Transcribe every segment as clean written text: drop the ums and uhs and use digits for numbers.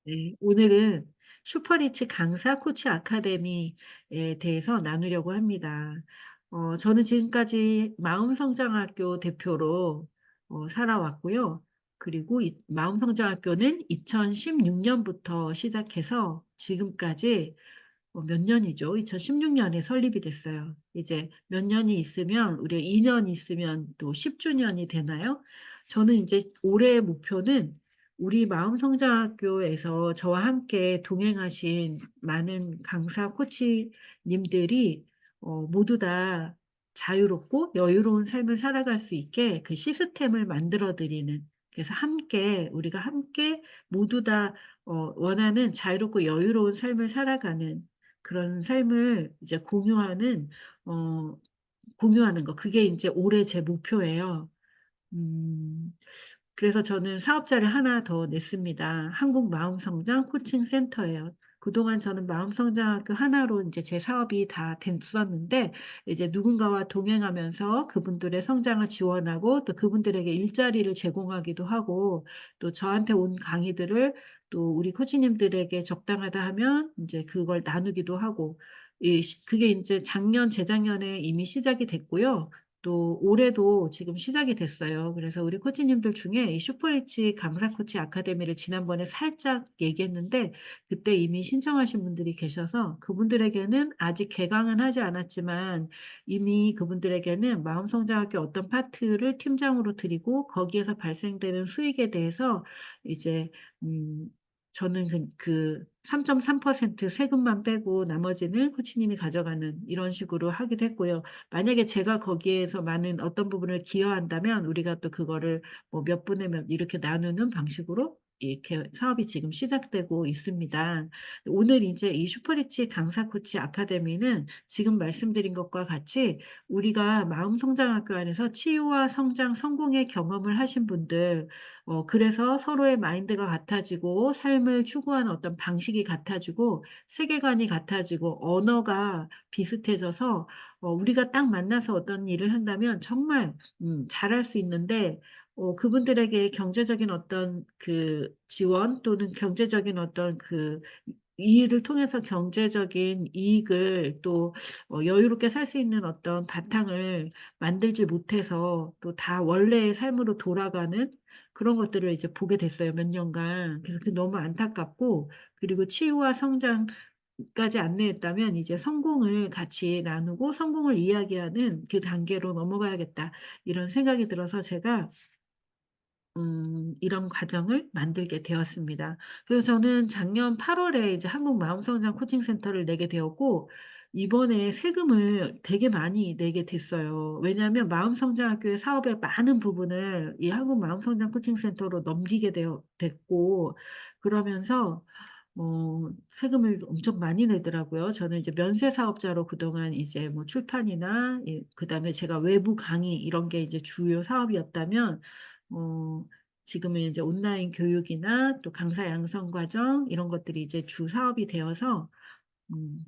네. 오늘은 슈퍼리치 강사 코치 아카데미에 대해서 나누려고 합니다. 저는 지금까지 마음성장학교 대표로 살아왔고요. 그리고 이 마음성장학교는 2016 년부터 시작해서 지금까지 몇 년이죠? 2016 년에 설립이 됐어요. 이제 몇 년이 있으면 우리가 2년 있으면 또 10 주년이 되나요? 저는 인제 올해의 목표는 우리 마음성장학교에서 저와 함께 동행하신 많은 강사 코치님들이 모두 다 자유롭고 여유로운 삶을 살아갈 수 있게 그 시스템을 만들어 드리는, 그래서 함께 우리가 함께 모두 다 원하는 자유롭고 여유로운 삶을 살아가는 그런 삶을 이제 어 공유하는 거, 그게 인제 올해 제 목표예요. 음. 그래서 저는 사업자를 하나 더 냈습니다. 한국 마음성장 코칭 센터예요. 그동안 저는 마음성장학교 하나로 인제 제 사업이 다 됐었는데, 이제 누군가와 동행하면서 그분들의 성장을 지원하고 또 그분들에게 일자리를 제공하기도 하고, 또 저한테 온 강의들을 또 우리 코치님들에게 적당하다 하면 인제 그걸 나누기도 하고, 그게 인제 작년, 재작년에 이미 시작이 됐고요. 또 올해도 지금 시작이 됐어요. 그래서 우리 코치님들 중에 이 슈퍼리치 강사 코치 아카데미를 지난번에 살짝 얘기했는데, 그때 이미 신청하신 분들이 계셔서 그분들에게는 아직 개강은 하지 않았지만 이미 그분들에게는 마음성장학교 어떤 파트를 팀장으로 드리고 거기에서 발생되는 수익에 대해서 이제 음 저는 3.3% 세금만 빼고 나머지는 코치님이 가져가는, 이런 식으로 하기도 했고요. 만약에 제가 거기에서 많은 어떤 부분을 기여한다면 우리가 또 그거를 뭐 몇 분의 몇 이렇게 나누는 방식으로 이렇게 사업이 지금 시작되고 있습니다. 오늘 인제 이 슈퍼리치 강사 코치 아카데미는 지금 말씀드린 것과 같이 우리가 마음성장학교 안에서 치유와 성장, 성공의 경험을 하신 분들, 그래서 서로의 마인드가 같아지고 삶을 추구하는 어떤 방식이 같아지고 세계관이 같아지고 언어가 비슷해져서 우리가 딱 만나서 어떤 일을 한다면 정말 잘할 수 있는데, 그분들에게 경제적인 어떤 그 지원 또는 경제적인 어떤 이 일을 통해서 경제적인 이익을 또 여유롭게 살 수 있는 어떤 바탕을 만들지 못해서 또 다 원래의 삶으로 돌아가는 그런 것들을 이제 보게 됐어요, 몇 년간. 그래서 그게 너무 안타깝고, 그리고 치유와 성장까지 안내했다면 이제 성공을 같이 나누고 성공을 이야기하는 그 단계로 넘어가야겠다, 이런 생각이 들어서 제가 이런 과정을 만들게 되었습니다. 그래서 저는 작년 8 월에 이제 한국 마음성장 코칭 센터를 내게 되었고, 이번에 세금을 되게 많이 내게 됐어요. 왜냐하면 마음성장학교의 사업의 많은 부분을 이 한국 마음성장 코칭 센터로 넘기게 됐고, 그러면서 세금을 엄청 많이 내더라고요. 저는 이제 면세 사업자로 그동안 이제 뭐 출판이나 그다음에 제가 외부 강의 이런 게 이제 주요 사업이었다면, 어 지금은 이제 온라인 교육이나 또 강사 양성 과정 이런 것들이 이제 주 사업이 되어서,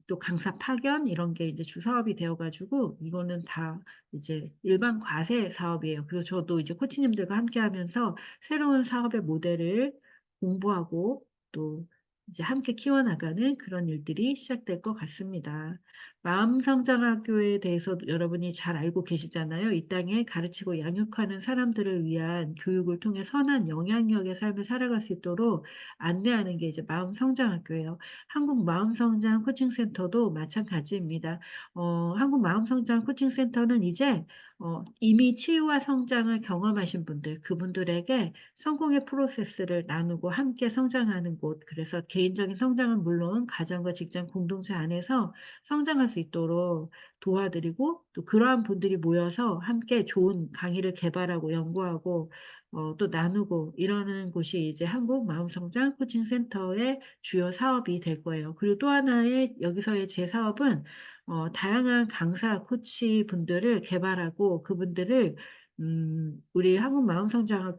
또 강사 파견 이런 게 이제 주 사업이 되어 가지고 이거는 다 이제 일반 과세 사업이에요. 그래서 저도 이제 코치님들과 함께 하면서 새로운 사업의 모델을 공부하고 또 이제 함께 키워나가는 그런 일들이 시작될 것 같습니다. 마음성장학교에 대해서 여러분이 잘 알고 계시잖아요. 이 땅에 가르치고 양육하는 사람들을 위한 교육을 통해 선한 영향력의 삶을 살아갈 수 있도록 안내하는 게 이제 마음성장학교예요. 한국 마음성장 코칭센터도 마찬가지입니다. 한국 마음성장 코칭센터는 이제 이미 치유와 성장을 경험하신 분들, 그분들에게 성공의 프로세스를 나누고 함께 성장하는 곳, 그래서 개인적인 성장은 물론 가정과 직장 공동체 안에서 성장할 수 있도록 도와드리고, 또 그러한 분들이 모여서 함께 좋은 강의를 개발하고 연구하고 또 나누고 이러는 곳이 이제 한국 마음성장 코칭센터의 주요 사업이 될 거예요. 그리고 또 하나의 여기서의 제 사업은 다양한 강사 코치 분들을 개발하고 그분들을 우리 한국 마음성장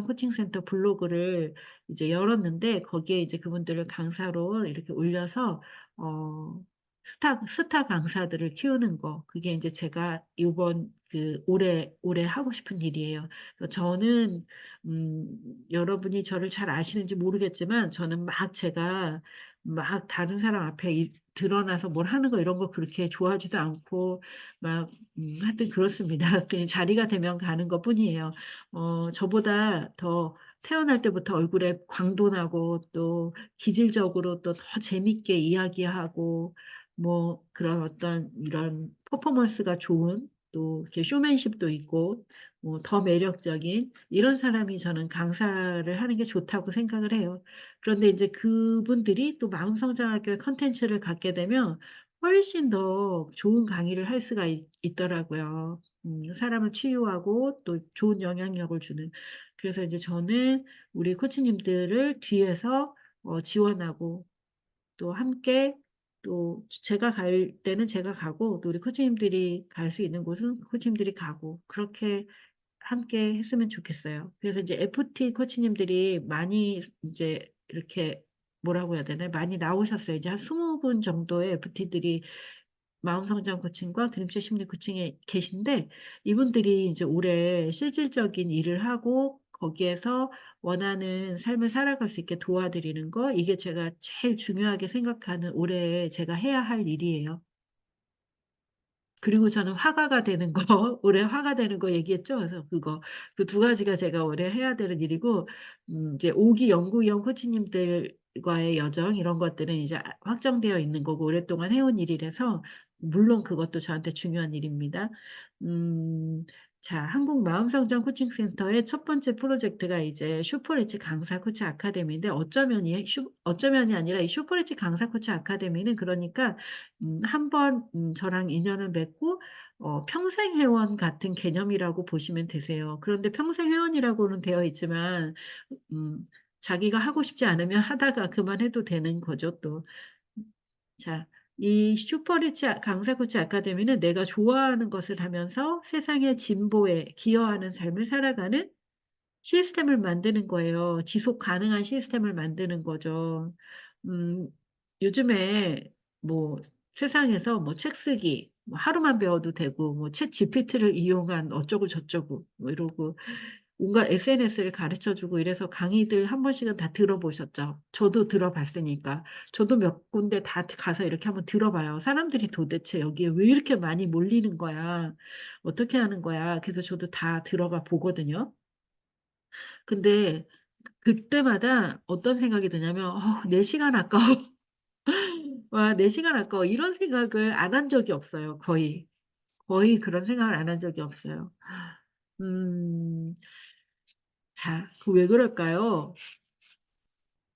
코칭센터 블로그를 이제 열었는데, 거기에 이제 그분들을 강사로 이렇게 올려서 어 스타 강사들을 키우는 거, 그게 인제 제가 요번 올해 하고 싶은 일이에요. 저는 음 여러분이 저를 잘 아시는지 모르겠지만 저는 막 제가 막 다른 사람 앞에 드러나서 뭘 하는 거 이런 거 그렇게 좋아하지도 않고 막 하여튼 그렇습니다. 그냥 자리가 되면 가는 것뿐이에요. 저보다 더 태어날 때부터 얼굴에 광도 나고 또 기질적으로 또 더 재밌게 이야기하고 뭐 그런 어떤 이런 퍼포먼스가 좋은 또 이렇게 쇼맨십도 있고 뭐 더 매력적인 이런 사람이 저는 강사를 하는 게 좋다고 생각을 해요. 그런데 인제 그분들이 또 마음성장학교의 콘텐츠를 갖게 되면 훨씬 더 좋은 강의를 할 수가 있더라고요. 사람을 치유하고 또 좋은 영향력을 주는. 그래서 인제 저는 우리 코치님들을 뒤에서 지원하고 또 함께 또 제가 갈 때는 제가 가고 또 우리 코치님들이 갈 수 있는 곳은 코치님들이 가고 그렇게 함께 했으면 좋겠어요. 그래서 이제 FT 코치님들이 많이 인제 이렇게 뭐라고 해야 되나요? 많이 나오셨어요. 이제 한 20분 정도의 FT들이 마음성장 코칭과 그림체 심리 코칭에 계신데 이분들이 인제 올해 실질적인 일을 하고 거기에서 원하는 삶을 살아갈 수 있게 도와드리는 거 이게 제가 제일 중요하게 생각하는 올해 제가 해야 할 일이에요. 그리고 저는 화가가 되는 거 올해 화가 되는 거 얘기했죠. 그래서 그거 그 두 가지가 제가 올해 해야 되는 일이고 이제 5기 연구위원 코치님들과의 여정 이런 것들은 이제 확정되어 있는 거고 오랫동안 해온 일이라서 물론 그것도 저한테 중요한 일입니다. 음 자 한국 마음성장 코칭 센터의 첫 번째 프로젝트가 이제 슈퍼리치 강사 코치 아카데미인데 어쩌면이 아니라 이 슈퍼리치 강사 코치 아카데미는 그러니까 한 번 저랑 인연을 맺고 평생 회원 같은 개념이라고 보시면 되세요. 그런데 평생 회원이라고는 되어 있지만 음 자기가 하고 싶지 않으면 하다가 그만해도 되는 거죠 또. 자 이 슈퍼리치 강사 코치 아카데미는 내가 좋아하는 것을 하면서 세상의 진보에 기여하는 삶을 살아가는 시스템을 만드는 거예요. 지속 가능한 시스템을 만드는 거죠. 음 요즘에 뭐 세상에서 뭐 책 쓰기 뭐 하루만 배워도 되고 뭐 챗GPT를 이용한 어쩌고 저쩌고 뭐 이러고 온갖 SNS를 가르쳐 주고 이래서 강의들 한 번씩은 다 들어보셨죠? 저도 들어봤으니까. 저도 몇 군데 다 가서 이렇게 한번 들어봐요. '사람들이 도대체 여기에 왜 이렇게 많이 몰리는 거야? 어떻게 하는 거야?' 그래서 저도 다 들어봐 보거든요. 근데 그때마다 어떤 생각이 드냐면 '내 시간 아까워. 와 내 시간 아까워.' 이런 생각을 안 한 적이 없어요 거의. 거의 그런 생각을 안 한 적이 없어요. 음 자 그 왜 그럴까요?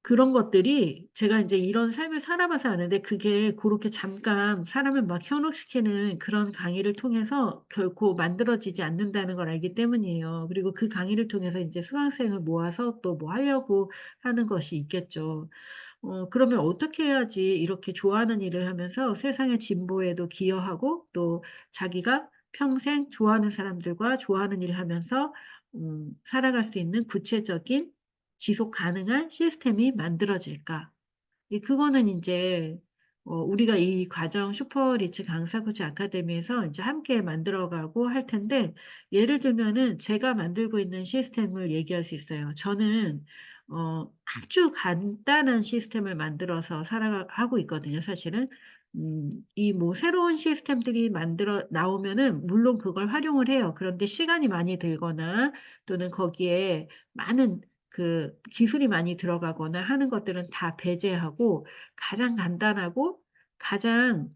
그런 것들이 제가 인제 이런 삶을 살아봐서 아는데 그게 고렇게 잠깐 사람을 막 현혹시키는 그런 강의를 통해서 결코 만들어지지 않는다는 걸 알기 때문이에요. 그리고 그 강의를 통해서 인제 수강생을 모아서 또 뭐 하려고 하는 것이 있겠죠. 그러면 어떻게 해야지 이렇게 좋아하는 일을 하면서 세상의 진보에도 기여하고 또 자기가 평생 좋아하는 사람들과 좋아하는 일을 하면서 살아갈 수 있는 구체적인 지속 가능한 시스템이 만들어질까? 그거는 인제 우리가 이 과정 슈퍼리치 강사 코치 아카데미에서 인제 함께 만들어 가고 할 텐데 예를 들면은 제가 만들고 있는 시스템을 얘기할 수 있어요. 저는 아주 간단한 시스템을 만들어서 하고 있거든요 사실은. 이 뭐 새로운 시스템들이 만들어 나오면은 물론 그걸 활용을 해요. 그런데 시간이 많이 들거나 또는 거기에 많은 기술이 많이 들어가거나 하는 것들은 다 배제하고 가장 간단하고 가장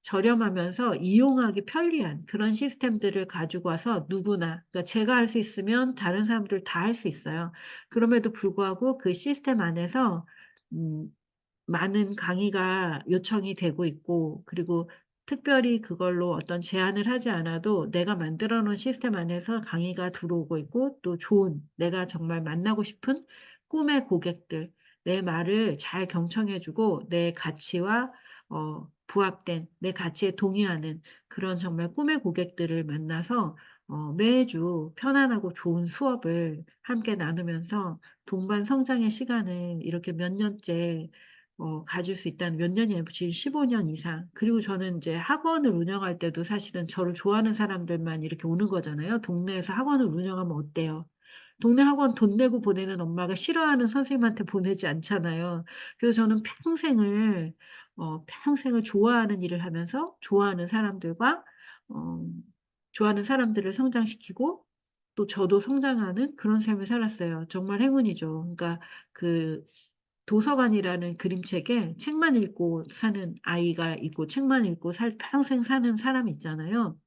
저렴하면서 이용하기 편리한 그런 시스템들을 가지고 와서 누구나 그러니까 제가 할 수 있으면 다른 사람들 다 할 수 있어요. 그럼에도 불구하고 그 시스템 안에서 음 많은 강의가 요청이 되고 있고 그리고 특별히 그걸로 어떤 제한을 하지 않아도 내가 만들어 놓은 시스템 안에서 강의가 들어오고 있고 또 좋은 내가 정말 만나고 싶은 꿈의 고객들, 내 말을 잘 경청해 주고 내 가치와 부합된 내 가치에 동의하는 그런 정말 꿈의 고객들을 만나서 매주 편안하고 좋은 수업을 함께 나누면서 동반 성장의 시간을 이렇게 몇 년째 가질 수 있다는 몇 년이에요. 지금 15년 이상. 그리고 저는 이제 학원을 운영할 때도 사실은 저를 좋아하는 사람들만 이렇게 오는 거잖아요. 동네에서 학원을 운영하면 어때요? 동네 학원 돈 내고 보내는 엄마가 싫어하는 선생님한테 보내지 않잖아요. 그래서 저는 평생을 좋아하는 일을 하면서 어 좋아하는 사람들을 성장시키고 또 저도 성장하는 그런 삶을 살았어요. 정말 행운이죠. 그러니까 그 도서관이라는 그림책에 책만 읽고 사는 아이가 있고 책만 읽고 평생 사는 사람이 있잖아요.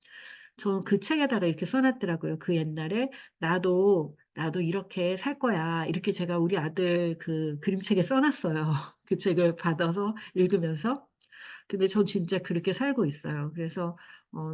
저 그 책에다가 이렇게 써 놨더라고요. 그 옛날에 "나도 이렇게 살 거야." 이렇게 제가 우리 아들 그 그림책에 써 놨어요. 그 책을 받아서 읽으면서. 근데 전 진짜 그렇게 살고 있어요. 그래서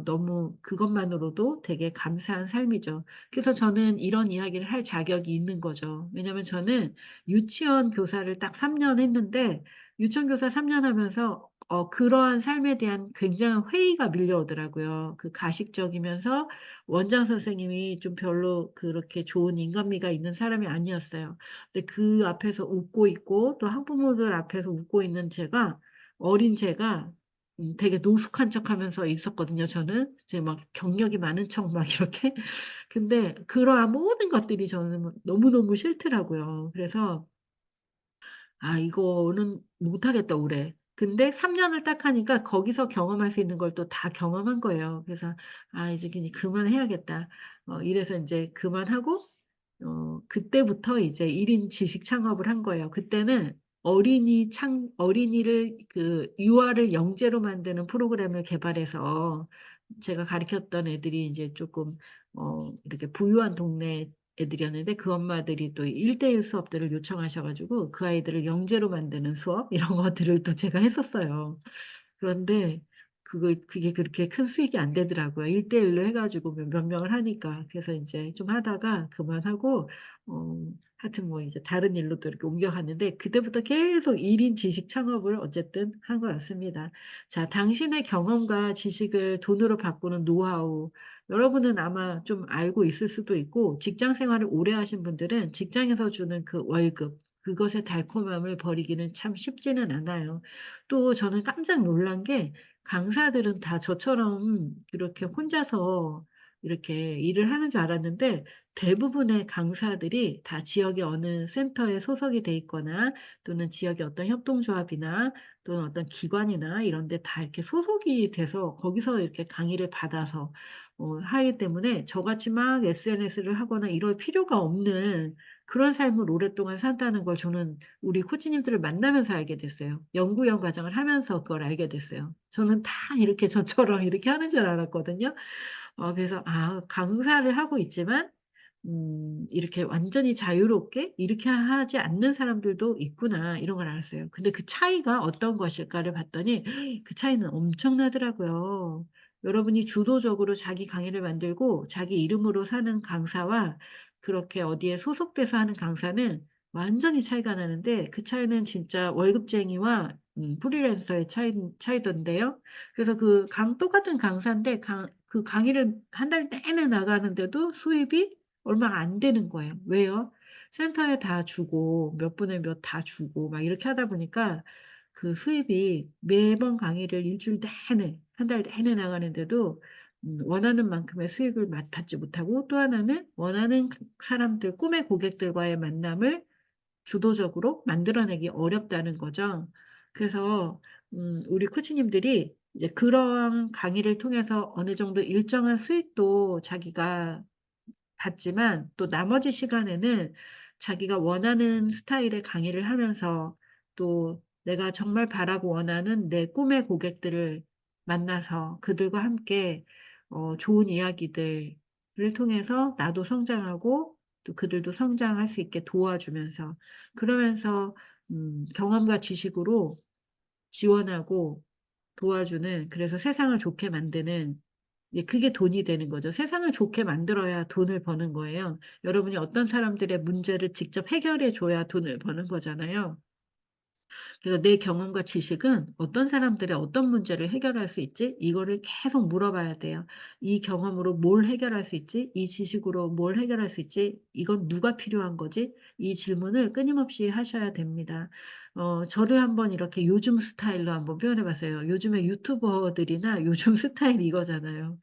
너무 그것만으로도 되게 감사한 삶이죠. 그래서 저는 이런 이야기를 할 자격이 있는 거죠. 왜냐하면 저는 유치원 교사를 딱 3년 했는데 유치원 교사 3년 하면서 그러한 삶에 대한 굉장한 회의가 밀려오더라고요. 그 가식적이면서 원장 선생님이 좀 별로 그렇게 좋은 인간미가 있는 사람이 아니었어요. 근데 그 앞에서 웃고 있고 또 학부모들 앞에서 웃고 있는 제가 되게 노숙한 척하면서 있었거든요 저는. 이제 막 경력이 많은 척 막 이렇게. 근데 그러한 모든 것들이 저는 뭐 너무너무 싫더라고요. 그래서 '아 이거는 못하겠다 올해.' 근데 3 년을 딱 하니까 거기서 경험할 수 있는 걸 또 다 경험한 거예요. 그래서 '아 이제 그냥 그만해야겠다.' 이래서 인제 그만하고 그때부터 이제 1인 지식 창업을 한 거예요. 그때는 어린이를 그 유아를 영재로 만드는 프로그램을 개발해서 제가 가르쳤던 애들이 인제 쪼끔 이렇게 부유한 동네 애들이었는데 그 엄마들이 또 1대1 수업들을 요청하셔 가지고 그 아이들을 영재로 만드는 수업 이런 것들을 또 제가 했었어요. 그런데 그게 그렇게 큰 수익이 안 되더라고요. 1대1로 해 가지고 몇 명을 하니까. 그래서 인제 좀 하다가 그만하고 하여튼 뭐 이제 다른 일로 또 이렇게 옮겨갔는데 그때부터 계속 1인 지식 창업을 어쨌든 한 거였습니다. 자 당신의 경험과 지식을 돈으로 바꾸는 노하우 여러분은 아마 좀 알고 있을 수도 있고 직장 생활을 오래 하신 분들은 직장에서 주는 그 월급 그것의 달콤함을 버리기는 참 쉽지는 않아요. 또 저는 깜짝 놀란 게 강사들은 다 저처럼 그렇게 혼자서 이렇게 일을 하는 줄 알았는데 대부분의 강사들이 다 지역의 어느 센터에 소속이 돼 있거나 또는 지역의 어떤 협동조합이나 또는 어떤 기관이나 이런 데 다 이렇게 소속이 돼서 거기서 이렇게 강의를 받아서 하기 때문에 저같이 막 SNS를 하거나 이럴 필요가 없는 그런 삶을 오랫동안 산다는 걸 저는 우리 코치님들을 만나면서 알게 됐어요. 연구원 과정을 하면서 그걸 알게 됐어요. 저는 다 이렇게 저처럼 이렇게 하는 줄 알았거든요. 그래서 '아 강사를 하고 있지만 이렇게 완전히 자유롭게 이렇게 하지 않는 사람들도 있구나.' 이런 걸 알았어요. 근데 그 차이가 어떤 것일까를 봤더니 그 차이는 엄청나더라고요. 여러분이 주도적으로 자기 강의를 만들고 자기 이름으로 사는 강사와 그렇게 어디에 소속돼서 하는 강사는 완전히 차이가 나는데 그 차이는 진짜 월급쟁이와 프리랜서의 차이던데요. 그래서 똑같은 강사인데 그 강의를 한 달 내내 나가는데도 수입이 얼마 안 되는 거예요. 왜요? 센터에 다 주고 몇 분의 몇 다 주고 막 이렇게 하다 보니까 그 수입이 매번 강의를 주일 내내 한 달 내내 나가는데도 원하는 만큼의 수익을 받지 못하고 또 하나는 원하는 사람들 꿈의 고객들과의 만남을 주도적으로 만들어내기 어렵다는 거죠. 그래서 우리 코치님들이 이제 그러한 강의를 통해서 어느 정도 일정한 수익도 자기가 받지만 또 나머지 시간에는 자기가 원하는 스타일의 강의를 하면서 또 내가 정말 바라고 원하는 내 꿈의 고객들을 만나서 그들과 함께 좋은 이야기들을 통해서 나도 성장하고 또 그들도 성장할 수 있게 도와주면서 그러면서 경험과 지식으로 지원하고 도와주는 그래서 세상을 좋게 만드는 예 그게 돈이 되는 거죠. 세상을 좋게 만들어야 돈을 버는 거예요. 여러분이 어떤 사람들의 문제를 직접 해결해 줘야 돈을 버는 거잖아요. 그래서 내 경험과 지식은 어떤 사람들의 어떤 문제를 해결할 수 있지? 이거를 계속 물어봐야 돼요. 이 경험으로 뭘 해결할 수 있지? 이 지식으로 뭘 해결할 수 있지? 이건 누가 필요한 거지? 이 질문을 끊임없이 하셔야 됩니다. 저를 한번 이렇게 요즘 스타일로 한번 표현해 봤어요. 요즘에 유튜버들이나 요즘 스타일이 이거잖아요.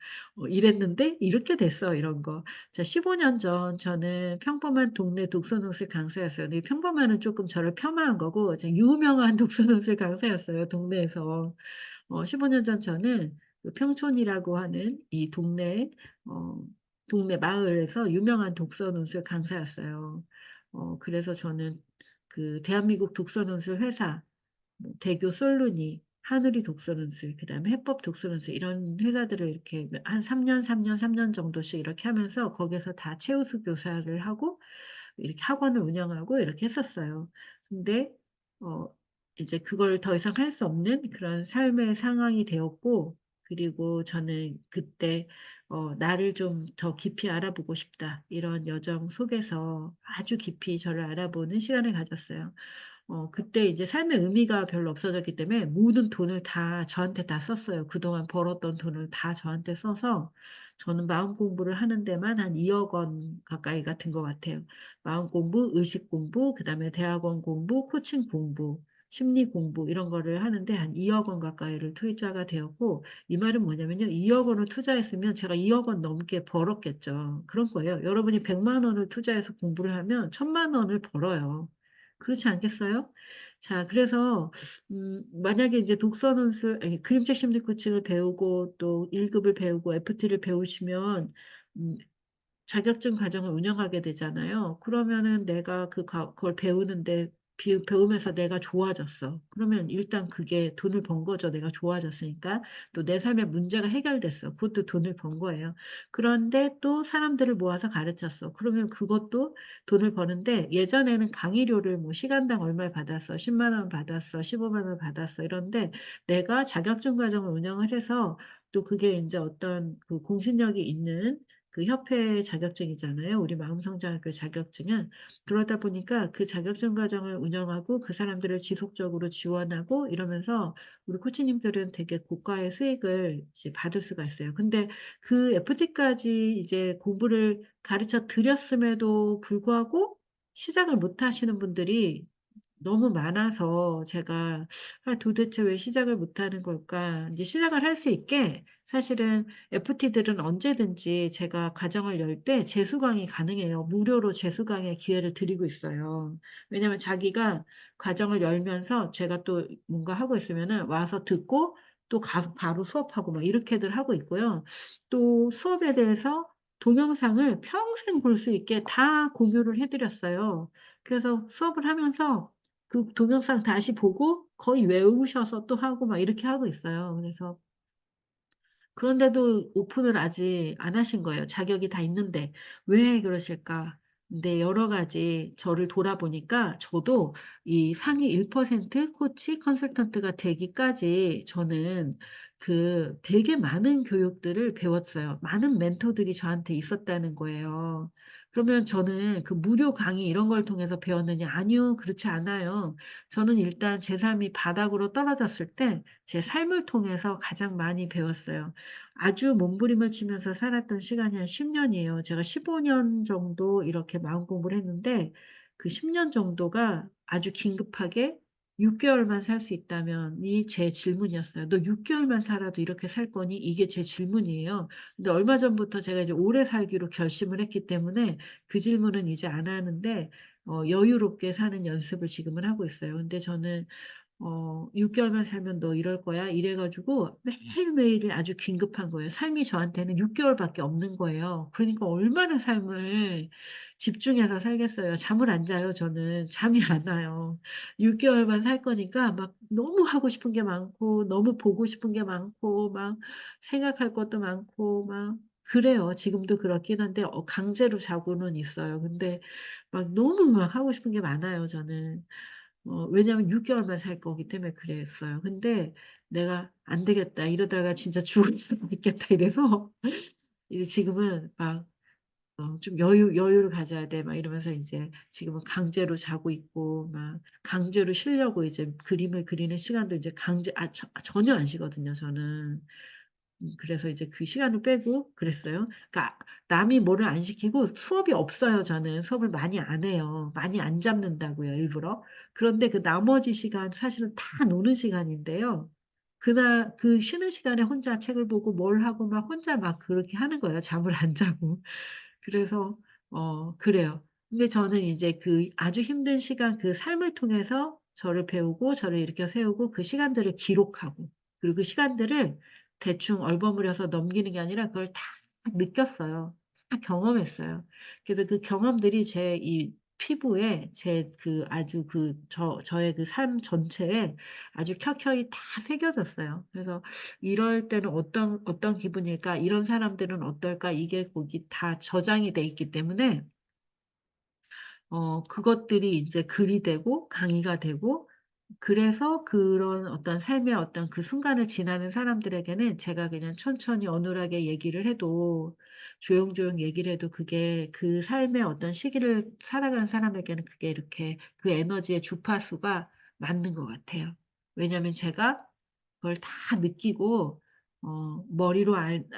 "이랬는데 이렇게 됐어." 이런 거. 자, 15년 전 저는 평범한 동네 독서노슬 강사였어요. 근데 평범한은 쪼끔 저를 폄하한 거고, 이제 유명한 독서노슬 강사였어요, 동네에서. 15년 전 저는 그 평촌이라고 하는 이 어 동네 마을에서 유명한 독서노슬 강사였어요. 그래서 저는 그 대한민국 독서노슬 회사, 뭐 대교 솔루니, 하누리 독서논술, 그다음에 해법 독서논술, 이런 회사들을 이렇게 한 3 년 정도씩 이렇게 하면서 거기서 다 최우수 교사를 하고 이렇게 학원을 운영하고 이렇게 했었어요. 근데 어 이제 그걸 더 이상 할 수 없는 그런 삶의 상황이 되었고, 그리고 저는 그때 '나를 좀 더 깊이 알아보고 싶다.' 이런 여정 속에서 아주 깊이 저를 알아보는 시간을 가졌어요. 그때 이제 삶의 의미가 별로 없어졌기 때문에 모든 돈을 다 저한테 다 썼어요. 그동안 벌었던 돈을 다 저한테 써서 저는 마음 공부를 하는 데만 한 2억 원 가까이가 든 것 같아요. 마음 공부, 의식 공부, 그다음에 대학원 공부, 코칭 공부, 심리 공부, 이런 거를 하는데 한 2억 원 가까이를 투자가 되었고, 이 말은 뭐냐면요. 2억 원을 투자했으면 제가 2억 원 넘게 벌었겠죠. 그런 거예요. 여러분이 100만 원을 투자해서 공부를 하면 1,000만 원을 벌어요. 그렇지 않겠어요? 자, 그래서 만약에 인제 독서논술, 아니 그림책 심리 코칭을 배우고 또 1 급을 배우고 FT를 배우시면 음 자격증 과정을 운영하게 되잖아요. 그러면은 내가 그걸 배우는데 배우면서 내가 좋아졌어. 그러면 일단 그게 돈을 번 거죠, 내가 좋아졌으니까. 또 내 삶의 문제가 해결됐어. 그것도 돈을 번 거예요. 그런데 또 사람들을 모아서 가르쳤어. 그러면 그것도 돈을 버는데, 예전에는 강의료를 뭐 시간당 얼마를 받았어. 10만 원 받았어. 15만 원 받았어. 이런데 내가 자격증 과정을 운영을 해서 또 그게 인제 어떤 그 공신력이 있는 그 협회 자격증이잖아요, 우리 마음성장학교 자격증은. 그러다 보니까 그 자격증 과정을 운영하고 그 사람들을 지속적으로 지원하고 이러면서 우리 코치님들은 되게 고가의 수익을 이제 받을 수가 있어요. 근데 그 FT까지 이제 공부를 가르쳐 드렸음에도 불구하고 시작을 못 하시는 분들이 너무 많아서 제가 '아, 도대체 왜 시작을 못 하는 걸까?' 이제 시작을 할 수 있게, 사실은 FT들은 언제든지 제가 과정을 열 때 재수 강의 가능해요. 무료로 재수 강의 기회를 드리고 있어요. 왜냐하면 자기가 과정을 열면서 제가 또 뭔가 하고 있으면은 와서 듣고 또 가서 바로 수업하고 막 이렇게들 하고 있고요. 또 수업에 대해서 동영상을 평생 볼 수 있게 다 공유를 해 드렸어요. 그래서 수업을 하면서 그 동영상 다시 보고 거의 외우셔서 또 하고 막 이렇게 하고 있어요. 그래서 그런데도 오픈을 아직 안 하신 거예요, 자격이 다 있는데. 왜 그러실까? 근데 여러 가지 저를 돌아보니까 저도 이 상위 1% 코치 컨설턴트가 되기까지 저는 되게 많은 교육들을 배웠어요. 많은 멘토들이 저한테 있었다는 거예요. 그러면 저는 그 무료 강의 이런 걸 통해서 배웠느냐? 아니요. 그렇지 않아요. 저는 일단 제 삶이 바닥으로 떨어졌을 때 제 삶을 통해서 가장 많이 배웠어요. 아주 몸부림을 치면서 살았던 시간이 한 10 년이에요. 제가 15년 정도 이렇게 마음 공부를 했는데, 그 10년 정도가 아주 긴급하게 6 개월만 살 수 있다면이 제 질문이었어요. "너 6 개월만 살아도 이렇게 살 거니?" 이게 제 질문이에요. 근데 얼마 전부터 제가 이제 오래 살기로 결심을 했기 때문에 그 질문은 이제 안 하는데 여유롭게 사는 연습을 지금은 하고 있어요. 근데 저는 6 개월만 살면 너 이럴 거야." 이래 가지고 매일매일이 아주 긴급한 거예요. 삶이 저한테는 6 개월밖에 없는 거예요. 그러니까 얼마나 삶을 집중해서 살겠어요. 잠을 안 자요, 저는. 잠이 안 와요. 6 개월만 살 거니까 막 너무 하고 싶은 게 많고 너무 보고 싶은 게 많고 막 생각할 것도 많고 막 그래요. 지금도 그렇긴 한데 강제로 자고는 있어요. 근데 막 너무 막 하고 싶은 게 많아요, 저는. 왜냐하면 6 개월만 살 거기 때문에 그랬어요. 근데 내가 '안 되겠다. 이러다가 진짜 죽을 수도 있겠다.' 이래서 이제 지금은 막 좀 여유를 가져야 돼." 막 이러면서 인제 지금은 강제로 자고 있고 막 강제로 쉬려고 이제 그림을 그리는 시간도 이제 전혀 안 쉬거든요 저는. 그래서 이제 그 시간을 빼고 그랬어요. 그러니까 남이 뭐를 안 시키고 수업이 없어요 저는. 수업을 많이 안 해요. 많이 안 잡는다고요 일부러. 그런데 그 나머지 시간 사실은 다 노는 시간인데요. 그날 그 쉬는 시간에 혼자 책을 보고 뭘 하고 막 혼자 막 그렇게 하는 거예요 잠을 안 자고. 그래서 그래요. 근데 저는 인제 그 아주 힘든 시간 그 삶을 통해서 저를 배우고 저를 일으켜 세우고 그 시간들을 기록하고 그리고 그 시간들을 대충 얼버무려서 넘기는 게 아니라 그걸 다 느꼈어요. 다 경험했어요. 그래서 그 경험들이 제 이 피부에 제 그 아주 저의 그 삶 전체에 아주 켜켜이 다 새겨졌어요. 그래서 '이럴 때는 어떤 기분일까? 이런 사람들은 어떨까?' 이게 거기 다 저장이 돼 있기 때문에 그것들이 인제 글이 되고 강의가 되고 그래서 그런 어떤 삶의 어떤 그 순간을 지나는 사람들에게는 제가 그냥 천천히 어눌하게 얘기를 해도 조용조용 얘기를 해도 그게 그 삶의 어떤 시기를 살아가는 사람에게는 그게 이렇게 그 에너지의 주파수가 맞는 것 같아요. 왜냐하면 제가 그걸 다 느끼고 머리로 아는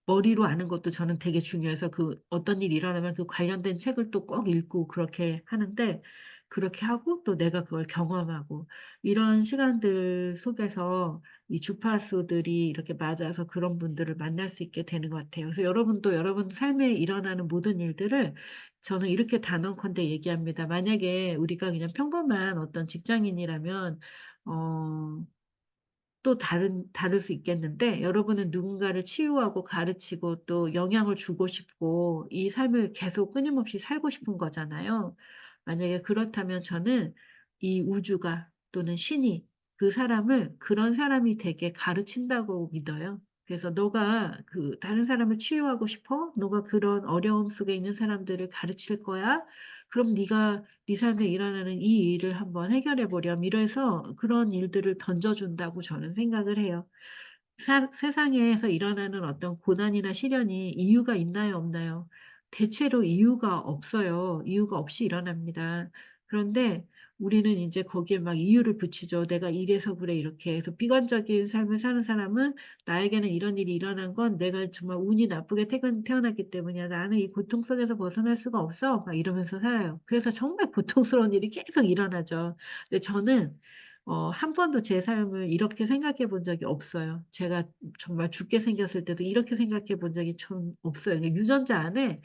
머리로 아는 것도 저는 되게 중요해서 그 어떤 일이 일어나면 그 관련된 책을 또 꼭 읽고 그렇게 하는데 그렇게 하고 또 내가 그걸 경험하고 이런 시간들 속에서 이 주파수들이 이렇게 맞아서 그런 분들을 만날 수 있게 되는 것 같아요. 그래서 여러분도 여러분 삶에 일어나는 모든 일들을 저는 이렇게 단언컨대 얘기합니다. 만약에 우리가 그냥 평범한 어떤 직장인이라면 어 또 다를 수 있겠는데 여러분은 누군가를 치유하고 가르치고 또 영향을 주고 싶고 이 삶을 계속 끊임없이 살고 싶은 거잖아요. 만약에 그렇다면 저는 이 우주가 또는 신이 그 사람을 그런 사람이 되게 가르친다고 믿어요. 그래서 "너가 그 다른 사람을 치유하고 싶어? 너가 그런 어려움 속에 있는 사람들을 가르칠 거야? 그럼 네가 네 삶에 일어나는 이 일을 한번 해결해 보렴." 이래서 그런 일들을 던져 준다고 저는 생각을 해요. 세상에서 일어나는 어떤 고난이나 시련이 이유가 있나요, 없나요? 대체로 이유가 없어요. 이유가 없이 일어납니다. 그런데 우리는 인제 거기에 막 이유를 붙이죠. '내가 이래서 그래.' 이렇게 해서 비관적인 삶을 사는 사람은 '나에게는 이런 일이 일어난 건 내가 정말 운이 나쁘게 태어났기 때문이야. 나는 이 고통 속에서 벗어날 수가 없어.' 막 이러면서 살아요. 그래서 정말 고통스러운 일이 계속 일어나죠. 근데 저는 한 번도 제 삶을 이렇게 생각해 본 적이 없어요. 제가 정말 죽게 생겼을 때도 이렇게 생각해 본 적이 전 없어요. 그러니까 유전자 안에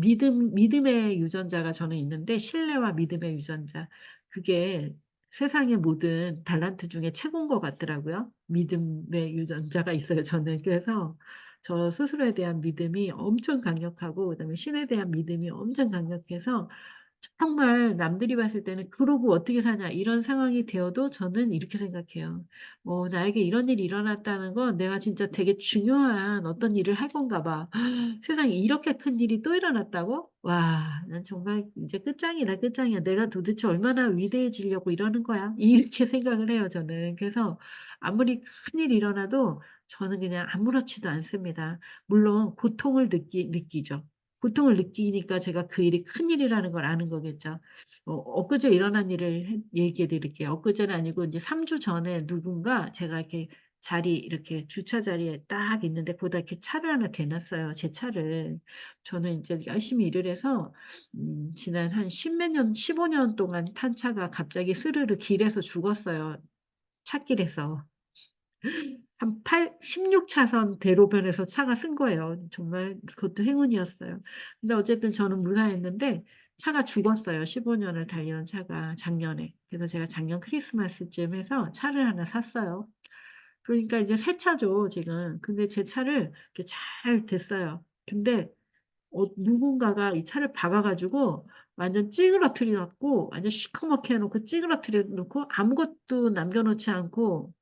믿음의 유전자가 저는 있는데 신뢰와 믿음의 유전자. 그게 세상의 모든 달란트 중에 최고인 것 같더라고요. 믿음의 유전자가 있어요 저는. 그래서 저 스스로에 대한 믿음이 엄청 강력하고 그다음에 신에 대한 믿음이 엄청 강력해서 정말 남들이 봤을 때는 '그러고 어떻게 사냐.' 이런 상황이 되어도 저는 이렇게 생각해요. '나에게 이런 일이 일어났다는 건 내가 진짜 되게 중요한 어떤 일을 할 건가 봐. 세상에 이렇게 큰 일이 또 일어났다고? 와 난 정말 이제 끝장이다, 끝장이야. 내가 도대체 얼마나 위대해지려고 이러는 거야.' 이렇게 생각을 해요 저는. 그래서 아무리 큰일이 일어나도 저는 그냥 아무렇지도 않습니다. 물론 고통을 느끼죠. 고통을 느끼니까 제가 그 일이 큰일이라는 걸 아는 거겠죠. 엊그제 일어난 일을 얘기해 드릴게요. 엊그제는 아니고 인제 3주 전에 누군가 제가 이렇게 이렇게 주차 자리에 딱 있는데 거기다 이렇게 차를 하나 대 놨어요, 제 차를. 저는 인제 열심히 일을 해서 지난 한 십몇 년 15년 동안 탄 차가 갑자기 스르르 길에서 죽었어요, 찻길에서. 한 16 차선 대로변에서 차가 쓴 거예요. 정말 그것도 행운이었어요. 근데 어쨌든 저는 무사했는데 차가 죽었어요. 15 년을 달리던 차가 작년에. 그래서 제가 작년 크리스마스쯤 해서 차를 하나 샀어요. 그러니까 이제 새 차죠 지금. 근데 제 차를 이렇게 잘 댔어요. 근데 누군가가 이 차를 박아 가지고 완전 찌그러뜨려 갖고 완전 시커멓게 해 놓고 찌그러뜨려 놓고 아무것도 남겨 놓지 않고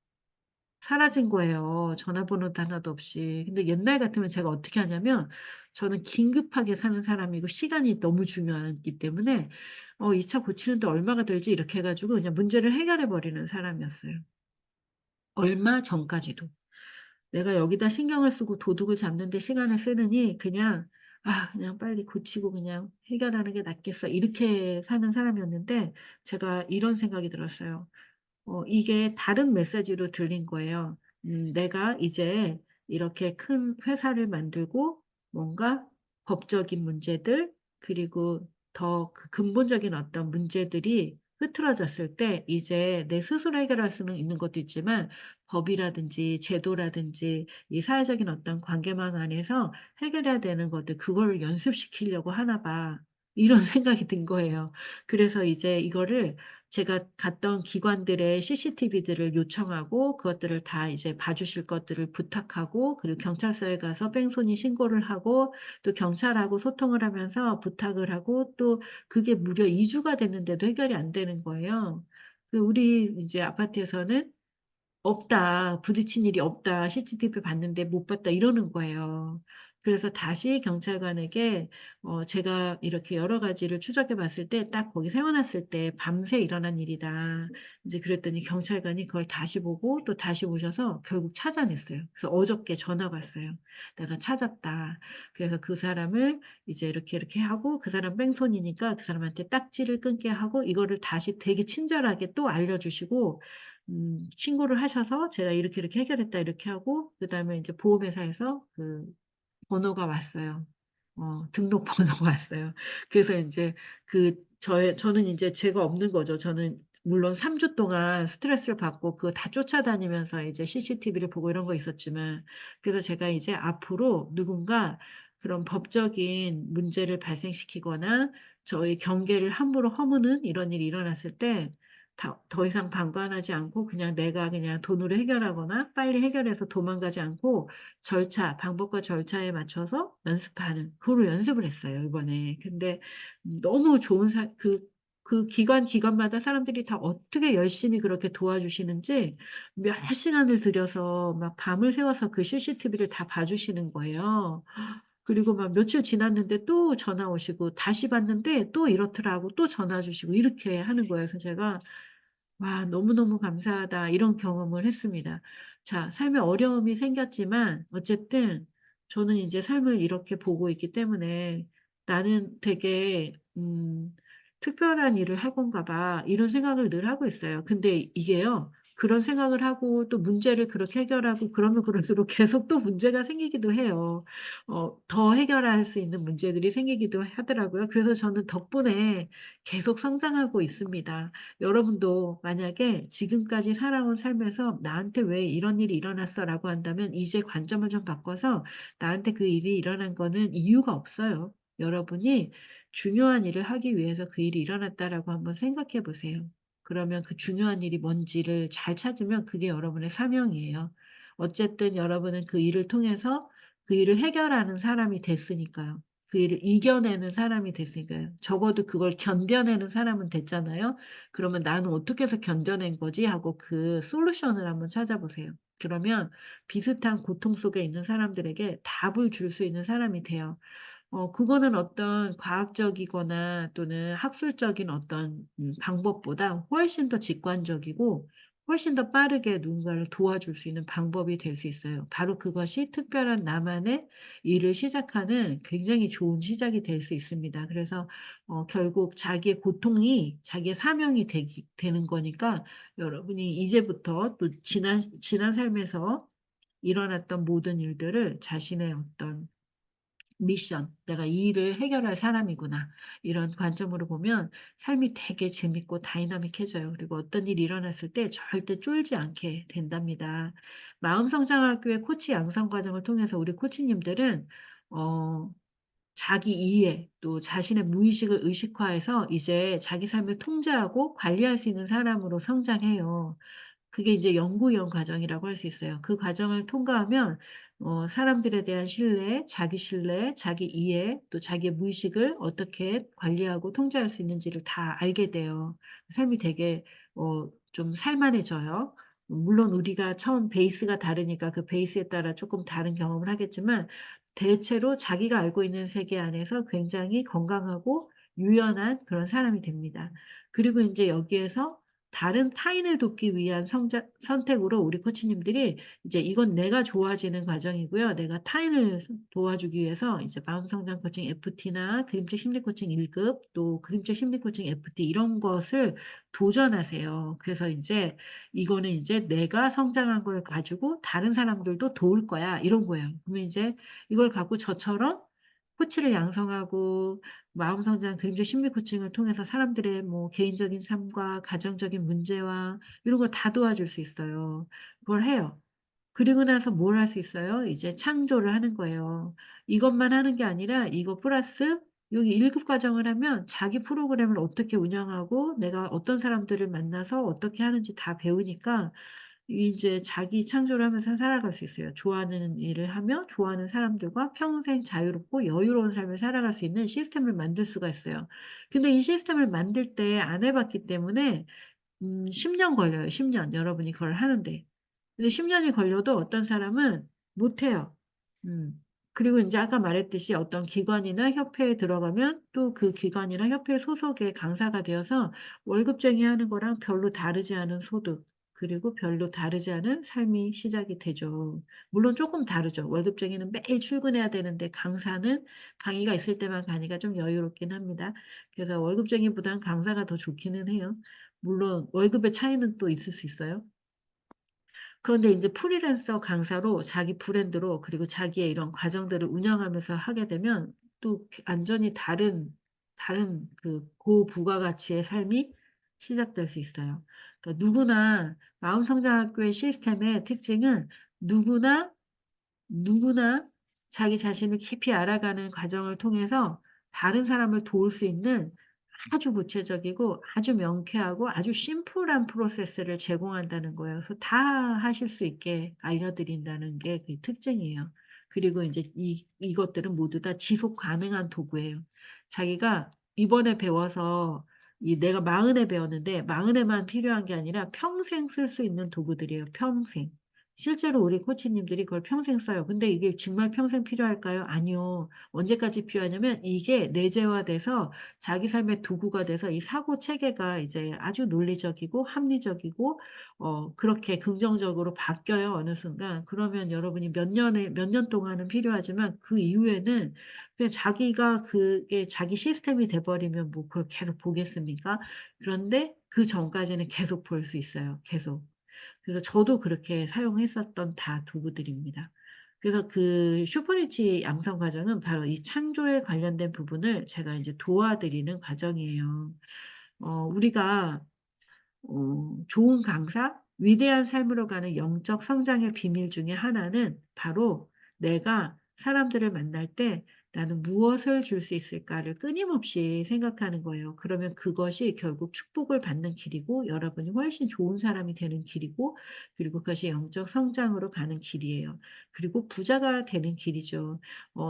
사라진 거예요, 전화번호도 하나도 없이. 근데 옛날 같으면 제가 어떻게 하냐면 저는 긴급하게 사는 사람이고 시간이 너무 중요하기 때문에 '이 차 고치는데 얼마가 들지?' 이렇게 해 가지고 그냥 문제를 해결해 버리는 사람이었어요. 얼마 전까지도. '내가 여기다 신경을 쓰고 도둑을 잡는 데 시간을 쓰느니 그냥 '아 그냥 빨리 고치고 그냥 해결하는 게 낫겠어.' 이렇게 사는 사람이었는데 제가 이런 생각이 들었어요. 이게 다른 메시지로 들린 거예요. '내가 이제 이렇게 큰 회사를 만들고 뭔가 법적인 문제들 그리고 더 그 근본적인 어떤 문제들이 흐트러졌을 때 이제 내 스스로 해결할 수는 있는 것도 있지만 법이라든지 제도라든지 이 사회적인 어떤 관계망 안에서 해결해야 되는 것들 그거를 연습시키려고 하나 봐.' 이런 생각이 든 거예요. 그래서 이제 이거를 제가 갔던 기관들의 CCTV들을 요청하고 그것들을 다 이제 봐 주실 것들을 부탁하고 그리고 경찰서에 가서 뺑소니 신고를 하고 또 경찰하고 소통을 하면서 부탁을 하고 또 그게 무려 2 주가 됐는데도 해결이 안 되는 거예요. 우리 이제 아파트에서는 "없다. 부딪힌 일이 없다. CCTV 봤는데 못 봤다." 이러는 거예요. 그래서 다시 경찰관에게 제가 이렇게 여러 가지를 추적해 봤을 때 딱 거기 세워 놨을 때 "밤새 일어난 일이다." 인제 그랬더니 경찰관이 그걸 다시 보고 또 다시 보셔서 결국 찾아냈어요. 그래서 어저께 전화가 왔어요. "내가 찾았다." 그래서 그 사람을 이제 이렇게 이렇게 하고 그 사람 뺑소니니까 그 사람한테 딱지를 끊게 하고 이거를 다시 되게 친절하게 또 알려 주시고 신고를 하셔서 제가 "이렇게 이렇게 해결했다." 이렇게 하고 그다음에 인제 보험회사에서 번호가 왔어요. 등록 번호가 왔어요. 그래서 인제 저는 인제 죄가 없는 거죠. 저는 물론 3주 동안 스트레스를 받고 그거 다 쫓아다니면서 이제 CCTV를 보고 이런 거 있었지만 그래서 제가 이제 앞으로 누군가 그런 법적인 문제를 발생시키거나 저의 경계를 함부로 허무는 이런 일이 일어났을 때 더 이상 방관하지 않고 그냥 내가 그냥 돈으로 해결하거나 빨리 해결해서 도망가지 않고 방법과 절차에 맞춰서 연습하는 그거를 연습을 했어요 이번에. 근데 너무 좋은 사 그 기관마다 사람들이 다 어떻게 열심히 그렇게 도와주시는지 몇 시간을 들여서 막 밤을 새워서 그 CCTV를 다 봐 주시는 거예요. 그리고 막 며칠 지났는데 또 전화 오시고 다시 봤는데 또 이렇더라고 또 전화 주시고 이렇게 하는 거예요. 그래서 제가 '와 너무너무 감사하다.' 이런 경험을 했습니다. 자 삶에 어려움이 생겼지만 어쨌든 저는 인제 삶을 이렇게 보고 있기 때문에 '나는 되게 특별한 일을 할 건가 봐.' 이런 생각을 늘 하고 있어요. 근데 이게요. 그런 생각을 하고 또 문제를 그렇게 해결하고 그러면 그럴수록 계속 또 문제가 생기기도 해요. 더 해결할 수 있는 문제들이 생기기도 하더라고요. 그래서 저는 덕분에 계속 성장하고 있습니다. 여러분도 만약에 지금까지 살아온 삶에서 '나한테 왜 이런 일이 일어났어?'라고 한다면 이제 관점을 좀 바꿔서 나한테 그 일이 일어난 거는 이유가 없어요. 여러분이 중요한 일을 하기 위해서 그 일이 일어났다라고 한번 생각해 보세요. 그러면 그 중요한 일이 뭔지를 잘 찾으면 그게 여러분의 사명이에요. 어쨌든 여러분은 그 일을 통해서 그 일을 해결하는 사람이 됐으니까요. 그 일을 이겨내는 사람이 됐으니까요. 적어도 그걸 견뎌내는 사람은 됐잖아요. 그러면 '나는 어떻게 해서 견뎌낸 거지?' 하고 그 솔루션을 한번 찾아보세요. 그러면 비슷한 고통 속에 있는 사람들에게 답을 줄 수 있는 사람이 돼요. 그거는 어떤 과학적이거나 또는 학술적인 어떤 방법보다 훨씬 더 직관적이고 훨씬 더 빠르게 누군가를 도와줄 수 있는 방법이 될 수 있어요. 바로 그것이 특별한 나만의 일을 시작하는 굉장히 좋은 시작이 될 수 있습니다. 그래서 결국 자기의 고통이 자기의 사명이 되는 거니까 여러분이 이제부터 또 지난 삶에서 일어났던 모든 일들을 자신의 어떤 미션 '내가 이 일을 해결할 사람이구나.' 이런 관점으로 보면 삶이 되게 재밌고 다이나믹해져요. 그리고 어떤 일이 일어났을 때 절대 쫄지 않게 된답니다. 마음성장학교의 코치 양성 과정을 통해서 우리 코치님들은 어 자기 이해 또 자신의 무의식을 의식화해서 이제 자기 삶을 통제하고 관리할 수 있는 사람으로 성장해요. 그게 이제 연구위원 과정이라고 할 수 있어요. 그 과정을 통과하면 사람들에 대한 신뢰, 자기 신뢰, 자기 이해 또 자기의 무의식을 어떻게 관리하고 통제할 수 있는지를 다 알게 돼요. 삶이 되게 좀 살만해져요. 물론 우리가 처음 베이스가 다르니까 그 베이스에 따라 쪼끔 다른 경험을 하겠지만 대체로 자기가 알고 있는 세계 안에서 굉장히 건강하고 유연한 그런 사람이 됩니다. 그리고 인제 여기에서 다른 타인을 돕기 위한 성장 선택으로 우리 코치님들이 이제 이건 내가 좋아지는 과정이고요. 내가 타인을 도와주기 위해서 이제 마음 성장 코칭 FT나 그림책 심리 코칭 1급 또 그림책 심리 코칭 FT 이런 것을 도전하세요. 그래서 인제 이거는 이제 '내가 성장한 걸 가지고 다른 사람들도 도울 거야.' 이런 거예요. 그러면 이제 이걸 갖고 저처럼 코치를 양성하고 마음 성장 그림자 심리 코칭을 통해서 사람들의 뭐 개인적인 삶과 가정적인 문제와 이런 거 다 도와줄 수 있어요. 그걸 해요. 그리고 나서 뭘 할 수 있어요? 이제 창조를 하는 거예요. 이것만 하는 게 아니라 이거 플러스 여기 1급 과정을 하면 자기 프로그램을 어떻게 운영하고 내가 어떤 사람들을 만나서 어떻게 하는지 다 배우니까 이제 자기 창조를 하면서 살아갈 수 있어요. 좋아하는 일을 하며 좋아하는 사람들과 평생 자유롭고 여유로운 삶을 살아갈 수 있는 시스템을 만들 수가 있어요. 근데 이 시스템을 만들 때 안 해 봤기 때문에 10년 걸려요, 10 년 여러분이 그걸 하는데. 근데 10 년이 걸려도 어떤 사람은 못 해요. 음. 그리고 인제 아까 말했듯이 어떤 기관이나 협회에 들어가면 또 그 기관이나 협회 소속의 강사가 되어서 월급쟁이 하는 거랑 별로 다르지 않은 소득 그리고 별로 다르지 않은 삶이 시작이 되죠. 물론 쪼끔 다르죠. 월급쟁이는 매일 출근해야 되는데 강사는 강의가 있을 때만 가니까 좀 여유롭긴 합니다. 그래서 월급쟁이보다는 강사가 더 좋기는 해요. 물론 월급의 차이는 또 있을 수 있어요. 그런데 인제 프리랜서 강사로 자기 브랜드로 그리고 자기의 이런 과정들을 운영하면서 하게 되면 또 완전히 다른 그 고부가가치의 삶이 시작될 수 있어요. 그러니까 누구나 마음성장학교의 시스템의 특징은 누구나 누구나 자기 자신을 깊이 알아가는 과정을 통해서 다른 사람을 도울 수 있는 아주 구체적이고 아주 명쾌하고 아주 심플한 프로세스를 제공한다는 거예요. 그래서 다 하실 수 있게 알려드린다는 게 그 특징이에요. 그리고 인제 이것들은 모두 다 지속 가능한 도구예요. 자기가 이번에 배워서 이 내가 40에 배웠는데 40에만 필요한 게 아니라 평생 쓸 수 있는 도구들이에요, 평생. 실제로 우리 코치님들이 그걸 평생 써요. 근데 이게 정말 평생 필요할까요? 아니요. 언제까지 필요하냐면 이게 내재화돼서 자기 삶의 도구가 돼서 이 사고 체계가 이제 아주 논리적이고 합리적이고 그렇게 긍정적으로 바뀌어요, 어느 순간. 그러면 여러분이 몇 년 동안은 필요하지만 그 이후에는 그냥 자기가 그게 자기 시스템이 돼 버리면 뭐 그걸 계속 보겠습니까? 그런데 그전까지는 계속 볼 수 있어요, 계속. 그래서 저도 그렇게 사용했었던 다 도구들입니다. 그래서 그 슈퍼리치 양성 과정은 바로 이 창조에 관련된 부분을 제가 인제 도와드리는 과정이에요. 우리가 좋은 강사, 위대한 삶으로 가는 영적 성장의 비밀 중에 하나는 바로 내가 사람들을 만날 때 '나는 무엇을 줄 수 있을까.'를 끊임없이 생각하는 거예요. 그러면 그것이 결국 축복을 받는 길이고 여러분이 훨씬 좋은 사람이 되는 길이고 그리고 그것이 영적 성장으로 가는 길이에요. 그리고 부자가 되는 길이죠.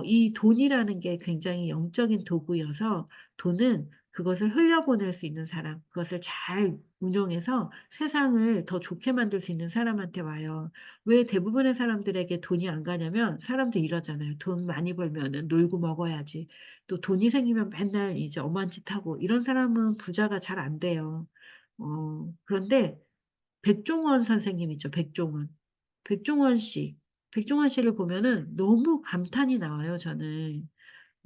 이 돈이라는 게 굉장히 영적인 도구여서 돈은 그것을 흘려보낼 수 있는 사람, 그것을 잘 운용해서 세상을 더 좋게 만들 수 있는 사람한테 와요. 왜 대부분의 사람들에게 돈이 안 가냐면 사람들이 이러잖아요. 돈 많이 벌면은 놀고 먹어야지. 또 돈이 생기면 맨날 이제 엄한 짓 하고 이런 사람은 부자가 잘 안 돼요. 그런데 백종원 선생님 있죠, 백종원. 백종원 씨. 백종원 씨를 보면은 너무 감탄이 나와요, 저는.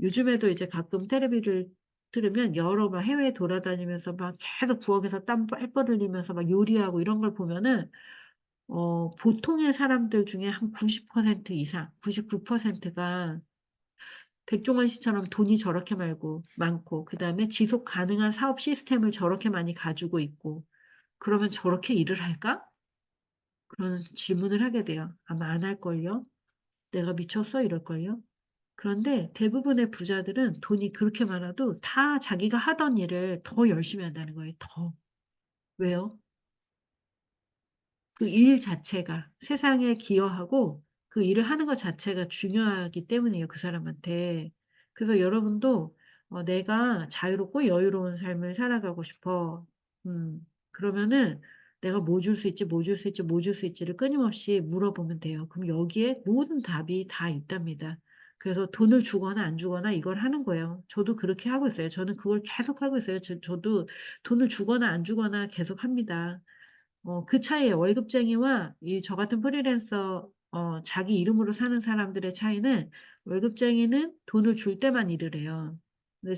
요즘에도 이제 가끔 테레비를 틀으면 여러 막 해외 돌아다니면서 막 계속 부엌에서 땀 뻘뻘 흘리면서 막 요리하고 이런 걸 보면은 보통의 사람들 중에 한 90% 이상 99%가 백종원 씨처럼 돈이 저렇게 말고 많고 그다음에 지속 가능한 사업 시스템을 저렇게 많이 가지고 있고 '그러면 저렇게 일을 할까?' 그런 질문을 하게 돼요. 아마 안 할걸요? '내가 미쳤어?' 이럴걸요? 그런데 대부분의 부자들은 돈이 그렇게 많아도 다 자기가 하던 일을 더 열심히 한다는 거예요, 더. 왜요? 그 일 자체가 세상에 기여하고 그 일을 하는 것 자체가 중요하기 때문이에요, 그 사람한테. 그래서 여러분도 '내가 자유롭고 여유로운 삶을 살아가고 싶어.' 그러면은 내가 뭐 줄 수 있지, 뭐 줄 수 있지, 뭐 줄 수 있지를 끊임없이 물어보면 돼요. 그럼 여기에 모든 답이 다 있답니다. 그래서 돈을 주거나 안 주거나 이걸 하는 거예요. 저도 그렇게 하고 있어요. 저는 그걸 계속 하고 있어요. 저도 돈을 주거나 안 주거나 계속 합니다. 그 차이예요. 월급쟁이와 이 저 같은 프리랜서 자기 이름으로 사는 사람들의 차이는, 월급쟁이는 돈을 줄 때만 일을 해요. 근데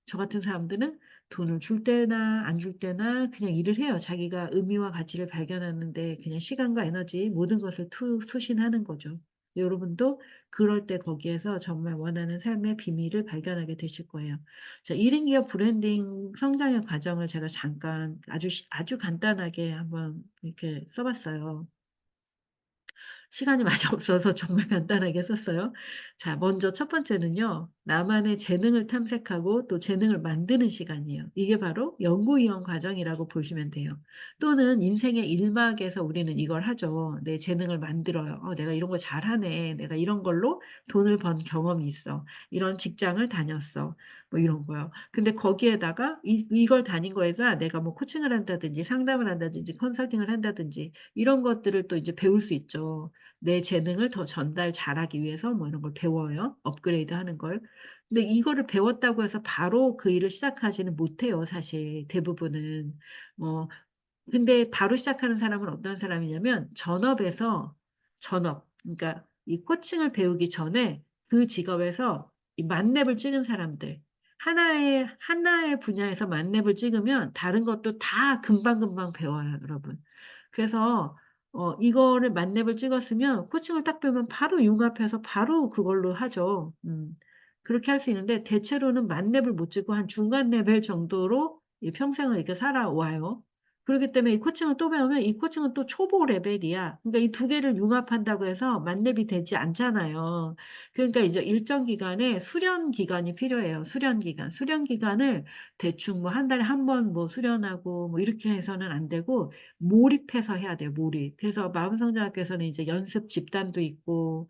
저 같은 사람들은 돈을 줄 때나 안 줄 때나 그냥 일을 해요. 자기가 의미와 가치를 발견하는 데 그냥 시간과 에너지 모든 것을 투신하는 거죠. 여러분도 그럴 때 거기에서 정말 원하는 삶의 비밀을 발견하게 되실 거예요. 자, 1인 기업 브랜딩 성장의 과정을 제가 잠깐 아주 간단하게 한번 이렇게 써 봤어요. 시간이 많이 없어서 정말 간단하게 썼어요. 자, 먼저 첫 번째는요. 나만의 재능을 탐색하고 또 재능을 만드는 시간이에요. 이게 바로 연구위원 과정이라고 보시면 돼요. 또는 인생의 일막에서 우리는 이걸 하죠. 내 재능을 만들어요. '내가 이런 거 잘하네. 내가 이런 걸로 돈을 번 경험이 있어. 이런 직장을 다녔어.' 뭐 이런 거요. 근데 거기에다가 이걸 다닌 거에서 내가 뭐 코칭을 한다든지 상담을 한다든지 컨설팅을 한다든지 이런 것들을 또 이제 배울 수 있죠. 내 재능을 더 전달 잘하기 위해서 뭐 이런 걸 배워요, 업그레이드하는 걸. 근데 이거를 배웠다고 해서 바로 그 일을 시작하지는 못해요, 사실 대부분은. 뭐 근데 바로 시작하는 사람은 어떤 사람이냐면 그러니까 이 코칭을 배우기 전에 그 직업에서 이 만렙을 찍은 사람들. 하나의 분야에서 만렙을 찍으면 다른 것도 다 금방금방 배워요, 여러분. 그래서 이거를 만렙을 찍었으면 코칭을 딱 배우면 바로 융합해서 바로 그걸로 하죠. 그렇게 할 수 있는데 대체로는 만렙을 못 찍고 한 중간 레벨 정도로 이 평생을 이렇게 살아와요. 그러기 때문에 이 코칭을 또 배우면 이 코칭은 또 초보 레벨이야. 그러니까 이 두 개를 융합한다고 해서 만렙이 되지 않잖아요. 그러니까 이제 일정 기간의 수련 기간이 필요해요, 수련 기간. 수련 기간을 대충 뭐 한 달에 한 번 뭐 수련하고 뭐 이렇게 해서는 안 되고 몰입해서 해야 돼요, 몰입. 그래서 마음성장학교에서는 이제 연습 집단도 있고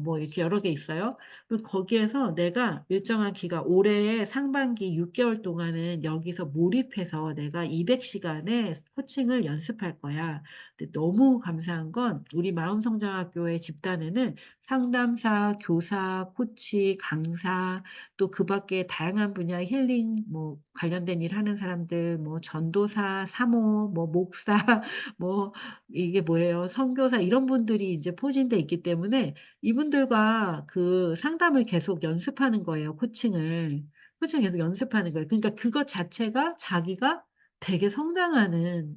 뭐 이렇게 여러 개 있어요. 그럼 거기에서 내가 일정한 기간 올해의 상반기 6 개월 동안은 여기서 몰입해서 내가 200 시간의 코칭을 연습할 거야. 근데 너무 감사한 건 우리 마음성장학교의 집단에는 상담사, 교사, 코치, 강사 또 그 밖에 다양한 분야의 힐링 뭐 관련된 일 하는 사람들 뭐 전도사, 사모, 뭐 목사 뭐 이게 뭐예요? 선교사 이런 분들이 이제 포진돼 있기 때문에 이분들과 그 상담을 계속 연습하는 거예요, 코칭을. 코칭을 계속 연습하는 거예요. 그러니까 그것 자체가 자기가 되게 성장하는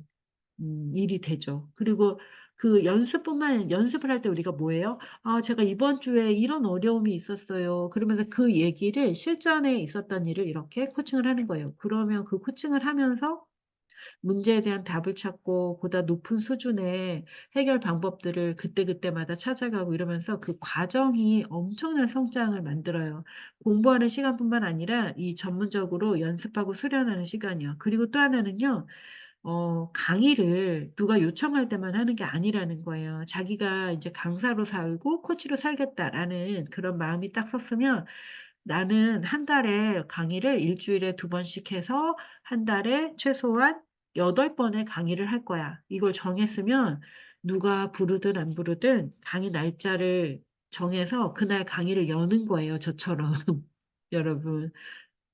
일이 되죠. 그리고 그 연습을 할 때 우리가 뭐 해요? "아 제가 이번 주에 이런 어려움이 있었어요." 그러면서 그 얘기를 실전에 있었던 일을 이렇게 코칭을 하는 거예요. 그러면 그 코칭을 하면서 문제에 대한 답을 찾고 보다 높은 수준의 해결 방법들을 그때그때마다 찾아가고 이러면서 그 과정이 엄청난 성장을 만들어요. 공부하는 시간뿐만 아니라 이 전문적으로 연습하고 수련하는 시간이요. 그리고 또 하나는요. 강의를 누가 요청할 때만 하는 게 아니라는 거예요. 자기가 이제 '강사로 살고 코치로 살겠다.'라는 그런 마음이 딱 섰으면 '나는 한 달에 강의를 일 주일에 2번씩 해서 한 달에 최소한 8번의 강의를 할 거야.' 이걸 정했으면 누가 부르든 안 부르든 강의 날짜를 정해서 그날 강의를 여는 거예요, 저처럼. 여러분.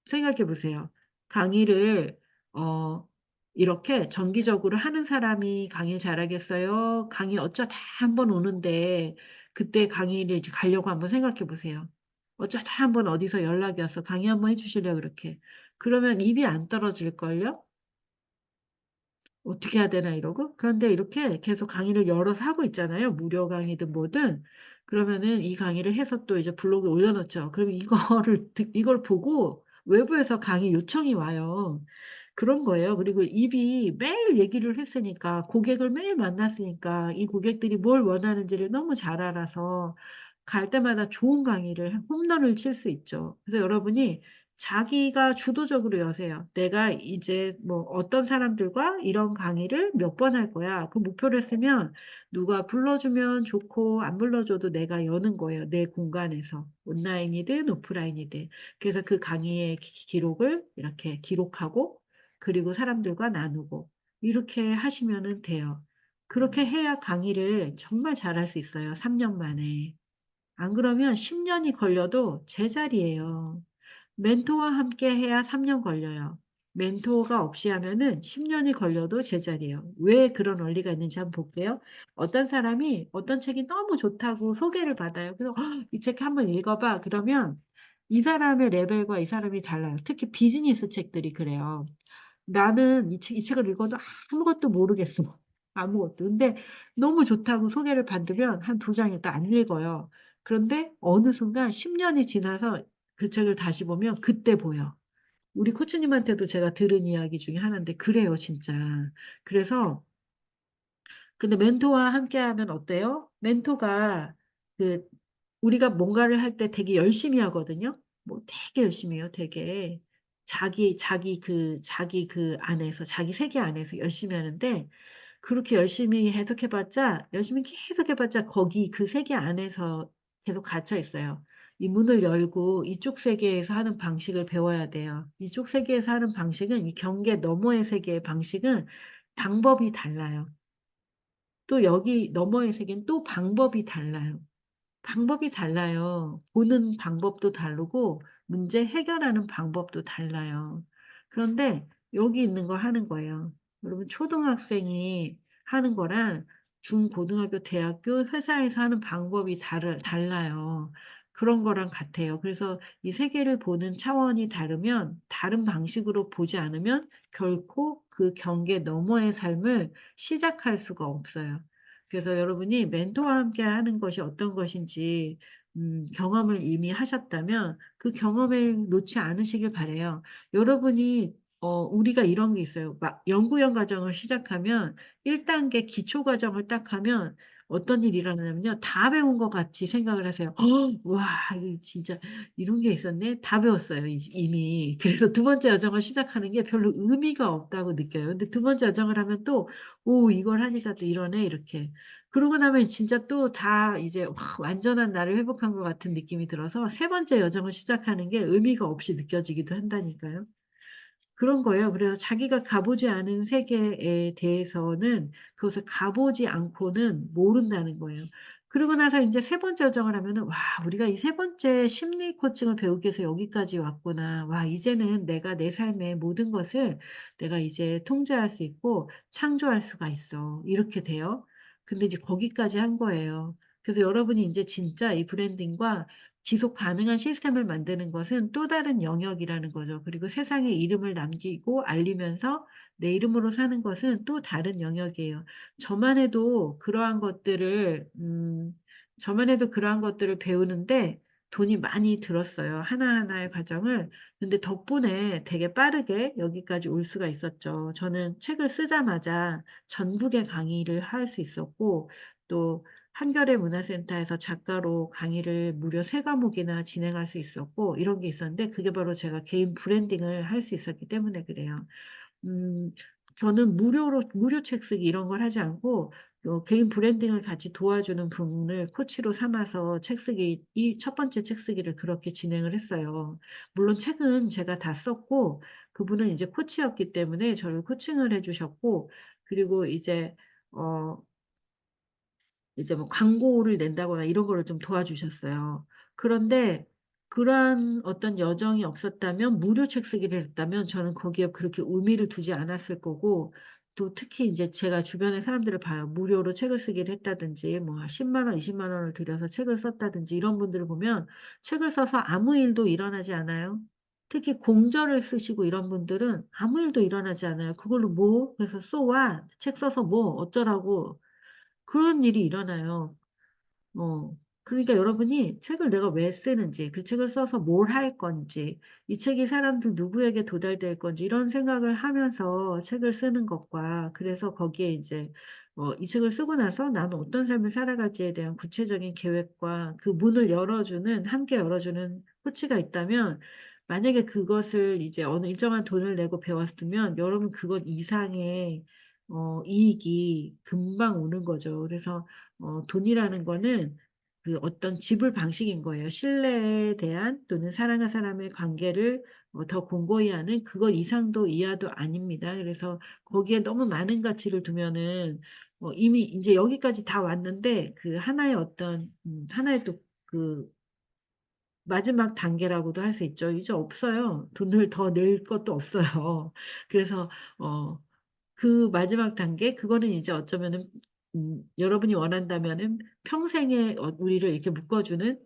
생각해 보세요. 강의를 어 이렇게 정기적으로 하는 사람이 강의를 잘하겠어요? 강의 어쩌다 한 번 오는데 그때 강의를 이제 가려고 한번 생각해 보세요. 어쩌다 한 번 어디서 연락이 와서 "강의 한번 해 주실래요?" 그렇게. 그러면 입이 안 떨어질걸요? '어떻게 해야 되나?' 이러고. 그런데 이렇게 계속 강의를 열어서 하고 있잖아요, 무료 강의든 뭐든. 그러면은 이 강의를 해서 또 이제 블로그에 올려 놓죠. 그러면 이걸 보고 외부에서 강의 요청이 와요. 그런 거예요. 그리고 입이 매일 얘기를 했으니까 고객을 매일 만났으니까 이 고객들이 뭘 원하는지를 너무 잘 알아서 갈 때마다 좋은 강의를 홈런을 칠 수 있죠. 그래서 여러분이 자기가 주도적으로 여세요. '내가 이제 뭐 어떤 사람들과 이런 강의를 몇 번 할 거야.' 그 목표를 쓰면 누가 불러주면 좋고 안 불러줘도 내가 여는 거예요, 내 공간에서. 온라인이든 오프라인이든. 그래서 그 강의의 기록을 이렇게 기록하고 그리고 사람들과 나누고 이렇게 하시면은 돼요. 그렇게 해야 강의를 정말 잘할 수 있어요, 3년 만에. 안 그러면 10 년이 걸려도 제자리예요. 멘토와 함께 해야 3년 걸려요. 멘토가 없이 하면은 10 년이 걸려도 제자리예요. 왜 그런 원리가 있는지 한번 볼게요. 어떤 사람이 어떤 책이 너무 좋다고 소개를 받아요. 그래서 "이 책 한번 읽어 봐." 그러면 이 사람의 레벨과 이 사람이 달라요. 특히 비즈니스 책들이 그래요. 나는 이 책을 읽어도 아무것도 모르겠어. 아무것도. 근데 너무 좋다고 소개를 받으면 한 두 장 읽다 안 읽어요. 그런데 어느 순간 10 년이 지나서 그 책을 다시 보면 그때 보여. 우리 코치님한테도 제가 들은 이야기 중에 하나인데 그래요 진짜. 그래서 근데 멘토와 함께하면 어때요? 멘토가 그 우리가 뭔가를 할 때 되게 열심히 하거든요. 뭐 되게 열심히 해요 되게. 자기 그 안에서 자기 세계 안에서 열심히 하는데 그렇게 열심히 해석해 봤자 열심히 계속 해 봤자 거기 그 세계 안에서 계속 갇혀 있어요. 이 문을 열고 이쪽 세계에서 하는 방식을 배워야 돼요. 이쪽 세계에서 하는 방식은 이 경계 너머의 세계의 방식은 방법이 달라요. 또 여기 너머의 세계는 또 방법이 달라요. 방법이 달라요. 보는 방법도 다르고 문제 해결하는 방법도 달라요. 그런데 여기 있는 걸 하는 거예요. 여러분 초등학생이 하는 거랑 중고등학교, 대학교, 회사에서 하는 방법이 달라요. 그런 거랑 같아요. 그래서 이 세계를 보는 차원이 다르면 다른 방식으로 보지 않으면 결코 그 경계 너머의 삶을 시작할 수가 없어요. 그래서 여러분이 멘토와 함께 하는 것이 어떤 것인지 경험을 이미 하셨다면 그 경험을 놓지 않으시길 바라요. 여러분이 우리가 이런 게 있어요. 막 연구원 과정을 시작하면 1 단계 기초 과정을 딱 하면 어떤 일이 일어나냐면요. 다 배운 것 같이 생각을 하세요. 와 이거 진짜 이런 게 있었네.' 다 배웠어요 이미. 그래서 두 번째 여정을 시작하는 게 별로 의미가 없다고 느껴요. 근데 두 번째 여정을 하면 또 '오 이걸 하니까 또 이러네.' 이렇게. 그러고 나면 진짜 또 다 이제 와 완전한 나를 회복한 것 같은 느낌이 들어서 세 번째 여정을 시작하는 게 의미가 없이 느껴지기도 한다니까요. 그런 거예요. 그래서 자기가 가 보지 않은 세계에 대해서는 그것을 가 보지 않고는 모른다는 거예요. 그러고 나서 인제 세 번째 여정을 하면은 '와 우리가 이 세 번째 심리 코칭을 배우기 위해서 여기까지 왔구나. 와 이제는 내가 내 삶의 모든 것을 내가 이제 통제할 수 있고 창조할 수가 있어.' 이렇게 돼요. 근데 이제 거기까지 한 거예요. 그래서 여러분이 인제 진짜 이 브랜딩과 지속 가능한 시스템을 만드는 것은 또 다른 영역이라는 거죠. 그리고 세상에 이름을 남기고 알리면서 내 이름으로 사는 것은 또 다른 영역이에요. 저만 해도 그러한 것들을 저만 해도 그러한 것들을 배우는데 돈이 많이 들었어요, 하나하나의 과정을. 근데 덕분에 되게 빠르게 여기까지 올 수가 있었죠. 저는 책을 쓰자마자 전국에 강의를 할 수 있었고 또 한겨레 문화센터에서 작가로 강의를 무려 3 과목이나 진행할 수 있었고 이런 게 있었는데 그게 바로 제가 개인 브랜딩을 할 수 있었기 때문에 그래요. 음 저는 무료 책 쓰기 이런 걸 하지 않고 개인 브랜딩을 같이 도와주는 분을 코치로 삼아서 책 쓰기 이 첫 번째 책 쓰기를 그렇게 진행을 했어요. 물론 책은 제가 다 썼고 그분은 이제 코치였기 때문에 저를 코칭을 해 주셨고 그리고 이제 뭐 광고를 낸다거나 이런 거를 좀 도와주셨어요. 그런데 그러한 어떤 여정이 없었다면 무료 책 쓰기를 했다면 저는 거기에 그렇게 의미를 두지 않았을 거고 또 특히 인제 제가 주변의 사람들을 봐요. 무료로 책을 쓰기를 했다든지 뭐 한 10만 원, 20만 원을 들여서 책을 썼다든지 이런 분들을 보면 책을 써서 아무 일도 일어나지 않아요. 특히 공저를 쓰시고 이런 분들은 아무 일도 일어나지 않아요. 그걸로 뭐 그래서 "So what? 책 써서 뭐 어쩌라고." 그런 일이 일어나요. 어. 그러니까 여러분이 책을 내가 왜 쓰는지, 그 책을 써서 뭘 할 건지, 이 책이 사람들 누구에게 도달될 건지 이런 생각을 하면서 책을 쓰는 것과 그래서 거기에 이제 이 책을 쓰고 나서 나는 어떤 삶을 살아갈지에 대한 구체적인 계획과 그 문을 열어주는 함께 열어주는 코치가 있다면 만약에 그것을 이제 어느 일정한 돈을 내고 배웠으면 여러분 그것 이상의 이익이 금방 오는 거죠. 그래서 돈이라는 거는 그 어떤 지불 방식인 거예요. 신뢰에 대한 또는 사랑하는 사람의 관계를 더 공고히 하는 그것 이상도 이하도 아닙니다. 그래서 거기에 너무 많은 가치를 두면은 이미 인제 여기까지 다 왔는데 그 하나의 어떤 하나의 또 그 마지막 단계라고도 할 수 있죠. 이제 없어요. 돈을 더 낼 것도 없어요. 그래서 어 그 마지막 단계 그거는 이제 어쩌면은 여러분이 원한다면은 평생에 우리를 이렇게 묶어 주는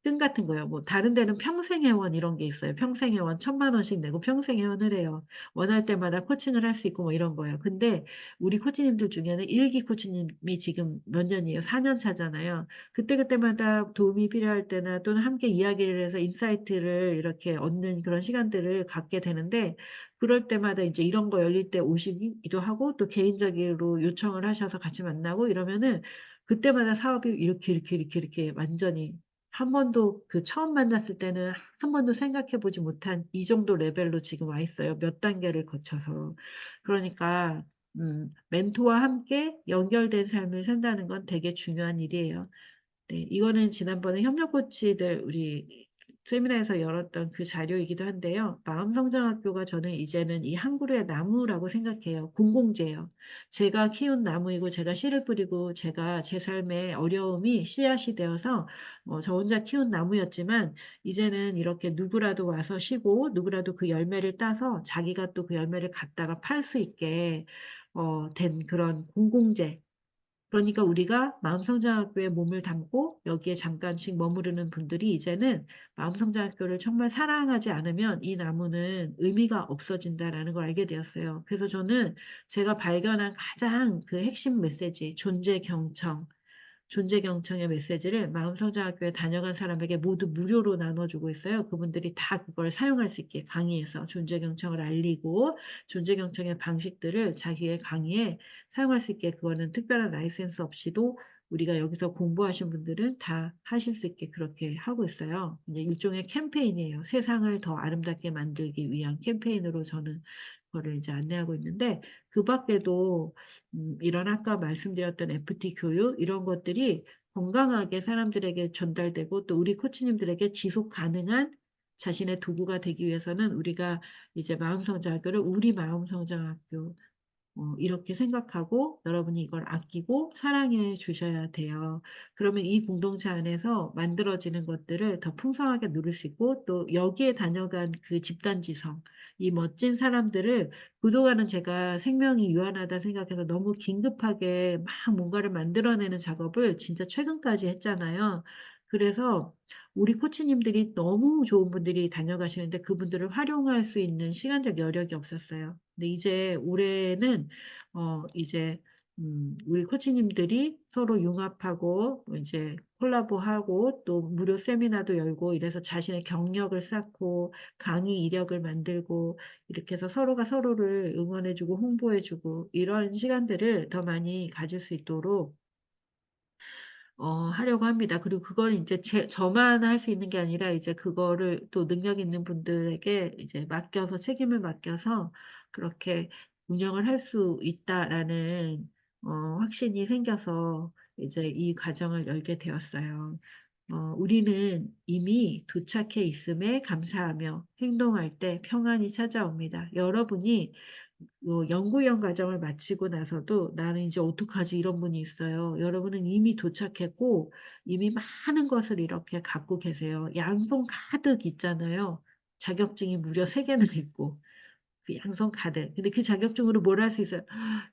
끈 같은 거예요. 뭐 다른 데는 평생회원 이런 게 있어요. 평생회원 1,000만 원씩 내고 평생회원을 해요. 원할 때마다 코칭을 할 수 있고 뭐 이런 거예요. 근데 우리 코치님들 중에는 1기 코치님이 지금 몇 년이에요? 4년 차잖아요. 그때그때마다 도움이 필요할 때나 또는 함께 이야기를 해서 인사이트를 이렇게 얻는 그런 시간들을 갖게 되는데, 그럴 때마다 이제 이런 거 열릴 때 오시기도 하고 또 개인적으로 요청을 하셔서 같이 만나고 이러면은 그때마다 사업이 이렇게 완전히 한 번도 그 처음 만났을 때는 한 번도 생각해 보지 못한 이 정도 레벨로 지금 와 있어요, 몇 단계를 거쳐서. 그러니까 멘토와 함께 연결된 삶을 산다는 건 되게 중요한 일이에요. 네, 이거는 지난번에 협력 코치들 우리 세미나에서 열었던 그 자료이기도 한데요. 마음성장학교가 저는 이제는 이 한 그루의 나무라고 생각해요. 공공재예요. 제가 키운 나무이고 제가 씨를 뿌리고 제가 제 삶의 어려움이 씨앗이 되어서 저 혼자 키운 나무였지만 이제는 이렇게 누구라도 와서 쉬고 누구라도 그 열매를 따서 자기가 또 그 열매를 갖다가 팔 수 있게 된 그런 공공재. 그러니까 우리가 마음성장학교에 몸을 담고 여기에 잠깐씩 머무르는 분들이 이제는 마음성장학교를 정말 사랑하지 않으면 이 나무는 의미가 없어진다라는 걸 알게 되었어요. 그래서 저는 제가 발견한 가장 그 핵심 메시지, 존재 경청, 존재 경청의 메시지를 마음성장학교에 다녀간 사람에게 모두 무료로 나눠주고 있어요. 그분들이 다 그걸 사용할 수 있게 강의에서 존재 경청을 알리고 존재 경청의 방식들을 자기의 강의에 사용할 수 있게, 그거는 특별한 라이센스 없이도 우리가 여기서 공부하신 분들은 다 하실 수 있게 그렇게 하고 있어요. 이제 일종의 캠페인이에요. 세상을 더 아름답게 만들기 위한 캠페인으로 저는 그거를 이제 안내하고 있는데, 그 밖에도 이런 아까 말씀드렸던 FT 교육 이런 것들이 건강하게 사람들에게 전달되고 또 우리 코치님들에게 지속 가능한 자신의 도구가 되기 위해서는 우리가 이제 마음성장학교를 우리 마음성장학교 이렇게 생각하고 여러분이 이걸 아끼고 사랑해 주셔야 돼요. 그러면 이 공동체 안에서 만들어지는 것들을 더 풍성하게 누릴 수 있고 또 여기에 다녀간 그 집단지성, 이 멋진 사람들을, 그동안은 제가 생명이 유한하다 생각해서 너무 긴급하게 막 뭔가를 만들어내는 작업을 진짜 최근까지 했잖아요. 그래서 우리 코치님들이 너무 좋은 분들이 다녀가시는데 그분들을 활용할 수 있는 시간적 여력이 없었어요. 근데 이제 올해는 이제 우리 코치님들이 서로 융합하고 이제 콜라보하고 또 무료 세미나도 열고 이래서 자신의 경력을 쌓고 강의 이력을 만들고 이렇게 해서 서로가 서로를 응원해주고 홍보해주고 이런 시간들을 더 많이 가질 수 있도록 하려고 합니다. 그리고 그걸 이제 저만 할 수 있는 게 아니라 이제 그거를 또 능력 있는 분들에게 이제 맡겨서 책임을 맡겨서 그렇게 운영을 할 수 있다라는 확신이 생겨서 이제 이 과정을 열게 되었어요. 우리는 이미 도착해 있음에 감사하며 행동할 때 평안이 찾아옵니다. 여러분이 연구위원 과정을 마치고 나서도 '나는 이제 어떡하지?' 이런 분이 있어요. 여러분은 이미 도착했고 이미 많은 것을 이렇게 갖고 계세요. 양손 가득 있잖아요. 자격증이 무려 3 개나 있고 그 양손 가득. 근데 그 자격증으로 뭘 할 수 있어요?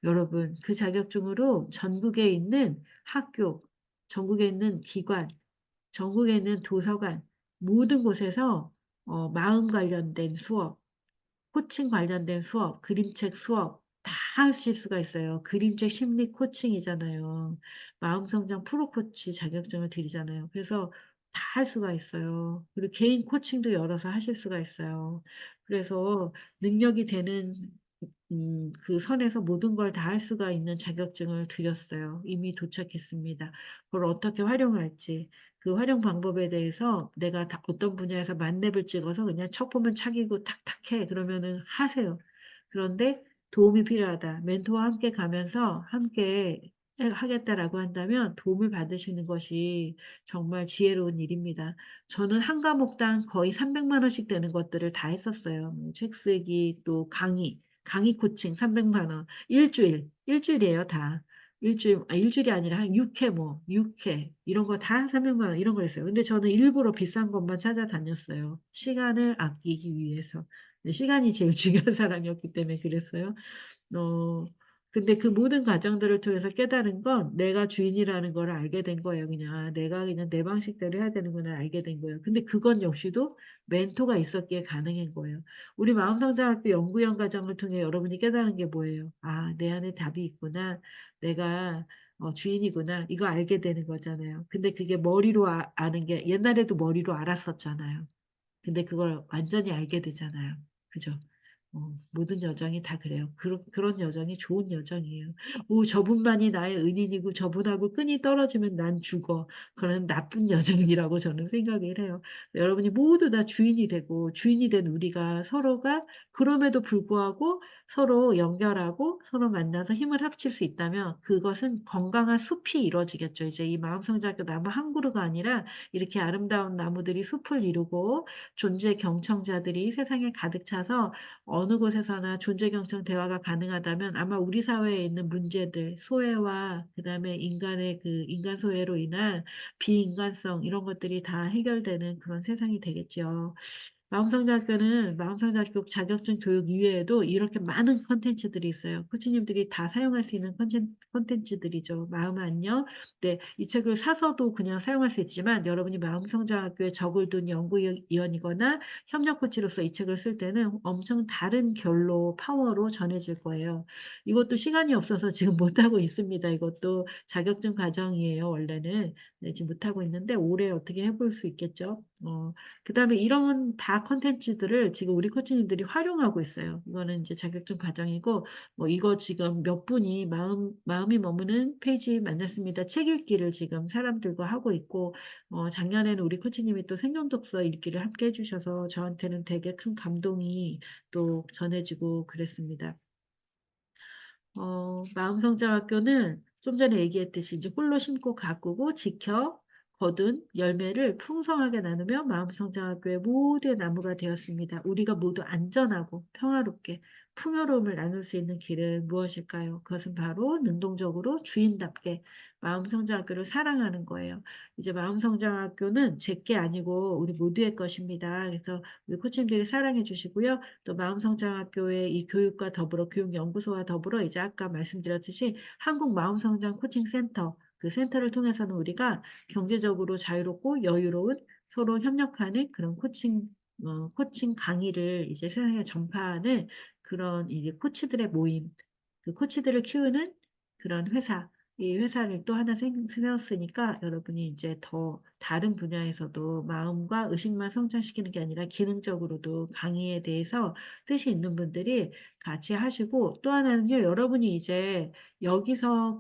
여러분 그 자격증으로 전국에 있는 학교, 전국에 있는 기관, 전국에 있는 도서관 모든 곳에서 마음 관련된 수업, 코칭 관련된 수업, 그림책 수업 다 하실 수가 있어요. 그림책 심리 코칭이잖아요. 마음성장 프로 코치 자격증을 드리잖아요. 그래서 다 할 수가 있어요. 그리고 개인 코칭도 열어서 하실 수가 있어요. 그래서 능력이 되는 그 선에서 모든 걸 다 할 수가 있는 자격증을 드렸어요. 이미 도착했습니다. 그걸 어떻게 활용할지, 그 활용 방법에 대해서 내가 어떤 분야에서 만렙을 찍어서 그냥 첫 보면 착이고 탁탁 해. 그러면은 하세요. 그런데 도움이 필요하다. 멘토와 함께 가면서 함께 하겠다라고 한다면 도움을 받으시는 것이 정말 지혜로운 일입니다. 저는 한 과목당 거의 300만 원씩 되는 것들을 다 했었어요. 뭐책 쓰기 또 강의 코칭 300만 원. 일주일이에요 다. 일주일이 아니라 한 6회 뭐 6회 이런 거 다 300만 원 이런 거 했어요. 근데 저는 일부러 비싼 것만 찾아다녔어요, 시간을 아끼기 위해서. 네, 시간이 제일 중요한 사람이었기 때문에 그랬어요. 어 근데 그 모든 과정들을 통해서 깨달은 건 내가 주인이라는 걸 알게 된 거예요 그냥. 내가 그냥 내 방식대로 해야 되는구나 알게 된 거예요. 근데 그건 역시도 멘토가 있었기에 가능한 거예요. 우리 마음성장학교 연구원 과정을 통해 여러분이 깨달은 게 뭐예요? '아 내 안에 답이 있구나. 내가 주인이구나.' 이거 알게 되는 거잖아요. 근데 그게 머리로 아는 게 옛날에도 머리로 알았었잖아요. 근데 그걸 완전히 알게 되잖아요. 그죠? 모든 여정이 다 그래요. 그런 여정이 좋은 여정이에요. '저분만이 나의 은인이고 저분하고 끈이 떨어지면 난 죽어.' 그런 나쁜 여정이라고 저는 생각을 해요. 여러분이 모두 다 주인이 되고 주인이 된 우리가 서로가 그럼에도 불구하고 서로 연결하고 서로 만나서 힘을 합칠 수 있다면 그것은 건강한 숲이 이루어지겠죠. 이제 이 마음성장학교 나무 한 그루가 아니라 이렇게 아름다운 나무들이 숲을 이루고 존재 경청자들이 세상에 가득 차서 어느 곳에서나 존재 경청 대화가 가능하다면 아마 우리 사회에 있는 문제들, 소외와 그다음에 인간의 그 인간 소외로 인한 비인간성 이런 것들이 다 해결되는 그런 세상이 되겠죠. 마음성장학교 자격증 교육 이외에도 이렇게 많은 콘텐츠들이 있어요. 코치님들이 다 사용할 수 있는 콘텐츠들이죠. 마음 안녕. 네. 이 책을 사서도 그냥 사용할 수 있지만 여러분이 마음성장학교에 적을 둔 연구위원이거나 협력 코치로서 이 책을 쓸 때는 엄청 다른 결로 파워로 전해질 거예요. 이것도 시간이 없어서 지금 못하고 있습니다. 이것도 자격증 과정이에요 원래는. 네 지금 못하고 있는데 올해 어떻게 해볼 수 있겠죠. 그다음에 이런 다 콘텐츠들을 지금 우리 코치님들이 활용하고 있어요. 이거는 인제 자격증 과정이고 이거 지금 몇 분이 마음이 머무는 페이지 만났습니다. 책 읽기를 지금 사람들과 하고 있고 작년에는 우리 코치님이 또 생존 독서 읽기를 함께 해 주셔서 저한테는 되게 큰 감동이 또 전해지고 그랬습니다. 마음성장학교는 좀 전에 얘기했듯이 이제 홀로 심고 가꾸고 지켜 거둔 열매를 풍성하게 나누며 마음성장학교의 모두의 나무가 되었습니다. 우리가 모두 안전하고 평화롭게 풍요로움을 나눌 수 있는 길은 무엇일까요? 그것은 바로 능동적으로 주인답게 마음성장학교를 사랑하는 거예요. 이제 마음성장학교는 제게 아니고 우리 모두의 것입니다. 그래서 우리 코치님들이 사랑해 주시고요. 또 마음성장학교의 이 교육과 더불어 교육연구소와 더불어 이제 아까 말씀드렸듯이 한국마음성장 코칭센터 그 센터를 통해서는 우리가 경제적으로 자유롭고 여유로운 서로 협력하는 그런 코칭 강의를 이제 세상에 전파하는 그런 이제 코치들의 모임, 그 코치들을 키우는 그런 회사, 이 회사를 또 하나 세웠으니까 여러분이 이제 더 다른 분야에서도 마음과 의식만 성장시키는 게 아니라 기능적으로도 강의에 대해서 뜻이 있는 분들이 같이 하시고 또 하나는요. 여러분이 이제 여기서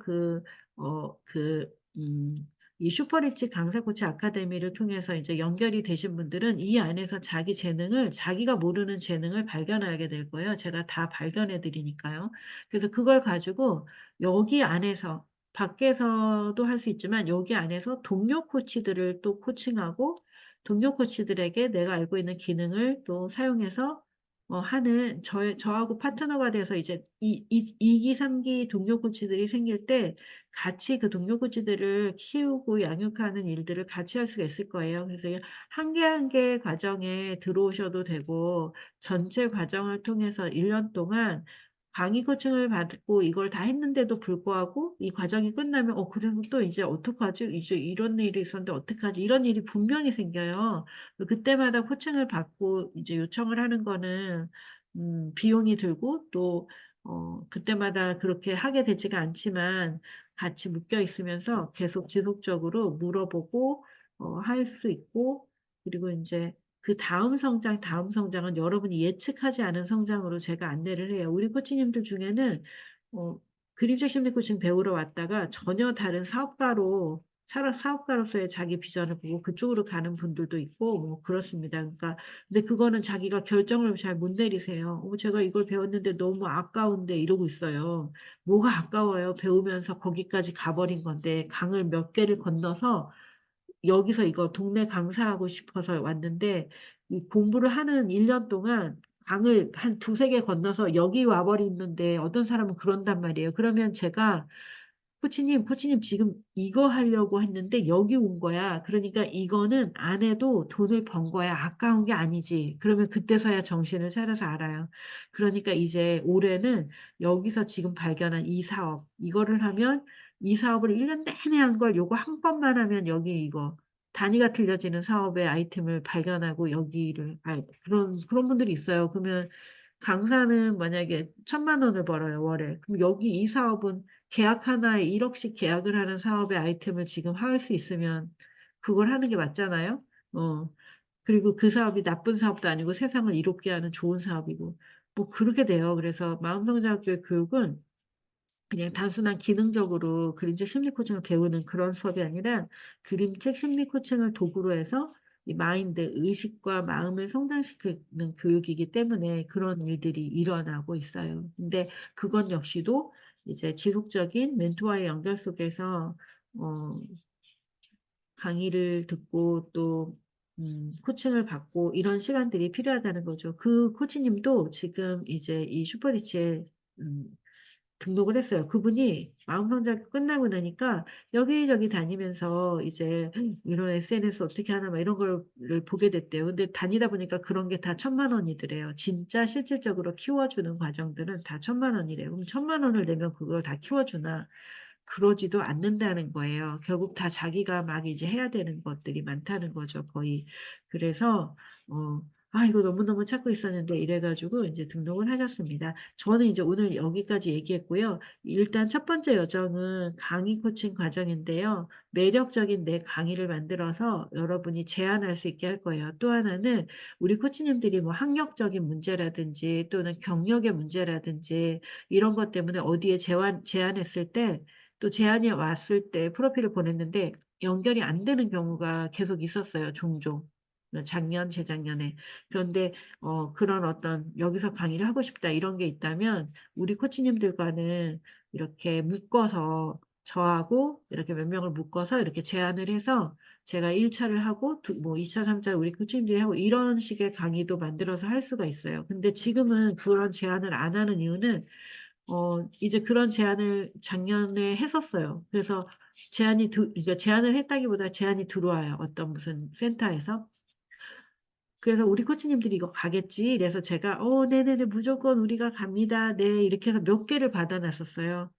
이 슈퍼리치 강사 코치 아카데미를 통해서 이제 연결이 되신 분들은 이 안에서 자기가 모르는 재능을 발견하게 될 거예요. 제가 다 발견해 드리니까요. 그래서 그걸 가지고 여기 안에서 밖에서도 할 수 있지만 여기 안에서 동료 코치들을 또 코칭하고 동료 코치들에게 내가 알고 있는 기능을 또 사용해서 하는 저하고 파트너가 돼서 이제 이 기 3기 동료 코치들이 생길 때 같이 그 동료 코치들을 키우고 양육하는 일들을 같이 할 수가 있을 거예요. 그래서 이 한 개 한 개 과정에 들어오셔도 되고 전체 과정을 통해서 1년 동안 강의 코칭을 받고 이걸 다 했는데도 불구하고 이 과정이 끝나면 그래서 또 이제 어떡하지? 이제 이런 일이 있었는데 어떡하지?' 이런 일이 분명히 생겨요. 그때마다 코칭을 받고 이제 요청을 하는 거는 비용이 들고 또 그때마다 그렇게 하게 되지가 않지만 같이 묶여 있으면서 계속 지속적으로 물어보고 할 수 있고 그리고 인제 다음 성장은 여러분이 예측하지 않은 성장으로 제가 안내를 해요. 우리 코치님들 중에는 어 그림자 심리 코칭 배우러 왔다가 전혀 다른 사업가로서의 자기 비전을 보고 그쪽으로 가는 분들도 있고 그렇습니다. 그러니까 근데 그거는 자기가 결정을 잘 못 내리세요. 제가 이걸 배웠는데 너무 아까운데." 이러고 있어요. 뭐가 아까워요. 배우면서 거기까지 가 버린 건데 강을 몇 개를 건너서 여기서 이거 동네 강사하고 싶어서 왔는데 이 공부를 하는 1년 동안 강을 한 두세 개 건너서 여기 와 버리는데 어떤 사람은 그런단 말이에요. 그러면 제가 코치님 지금 이거 하려고 했는데 여기 온 거야. 그러니까 이거는 안 해도 돈을 번 거야. 아까운 게 아니지. 그러면 그때서야 정신을 차려서 알아요. 그러니까 이제 올해는 여기서 지금 발견한 이 사업, 이거를 하면 이 사업을 1년 내내 한 걸 요거 한 번만 하면 여기 이거 단위가 틀려지는 사업의 아이템을 발견하고 여기를, 그런 분들이 있어요. 그러면 강사는 만약에 1,000만 원을 벌어요, 월에. 그럼 여기 이 사업은 계약 하나에 1억씩 계약을 하는 사업의 아이템을 지금 할 수 있으면 그걸 하는 게 맞잖아요. 어. 그리고 그 사업이 나쁜 사업도 아니고 세상을 이롭게 하는 좋은 사업이고 뭐 그렇게 돼요. 그래서 마음성장학교의 교육은 그냥 단순한 기능적으로 그림책 심리 코칭을 배우는 그런 수업이 아니라 그림책 심리 코칭을 도구로 해서 이 마인드, 의식과 마음을 성장시키는 교육이기 때문에 그런 일들이 일어나고 있어요. 근데 그건 역시도 이제 지속적인 멘토와의 연결 속에서 어, 강의를 듣고 또 코칭을 받고 이런 시간들이 필요하다는 거죠. 그 코치님도 지금 이제 이 슈퍼리치에 음, 등록을 했어요. 그분이 마음성장 끝나고 나니까 여기저기 다니면서 이제 이런 SNS 어떻게 하나 막 이런 거를 보게 됐대요. 근데 다니다 보니까 그런 게 다 1,000만 원이더래요. 진짜 실질적으로 키워주는 과정들은 다 1,000만 원이래요. 그럼 1,000만 원을 내면 그걸 다 키워주나? 그러지도 않는다는 거예요. 결국 다 자기가 막 이제 해야 되는 것들이 많다는 거죠, 거의. 그래서, 이거 너무너무 찾고 있었는데 이래가지고 이제 등록을 하셨습니다. 저는 이제 오늘 여기까지 얘기했고요. 일단 첫 번째 여정은 강의 코칭 과정인데요. 매력적인 내 강의를 만들어서 여러분이 제안할 수 있게 할 거예요. 또 하나는 우리 코치님들이 뭐 학력적인 문제라든지 또는 경력의 문제라든지 이런 것 때문에 어디에 제안했을 때 또 제안이 왔을 때 프로필을 보냈는데 연결이 안 되는 경우가 계속 있었어요. 종종. 작년, 재작년에. 그런데 그런 어떤 여기서 강의를 하고 싶다 이런 게 있다면 우리 코치님들과는 이렇게 묶어서 저하고 이렇게 몇 명을 묶어서 이렇게 제안을 해서 제가 1차를 하고 뭐 2차, 3차 우리 코치님들이 하고 이런 식의 강의도 만들어서 할 수가 있어요. 근데 지금은 그런 제안을 안 하는 이유는 이제 그런 제안을 작년에 했었어요. 그래서 그러니까 제안을 했다기보다 제안이 들어와요. 어떤 무슨 센터에서. 그래서 우리 코치님들이 이거 가겠지. 그래서 제가, 네네네, 무조건 우리가 갑니다. 네, 이렇게 해서 몇 개를 받아놨었어요.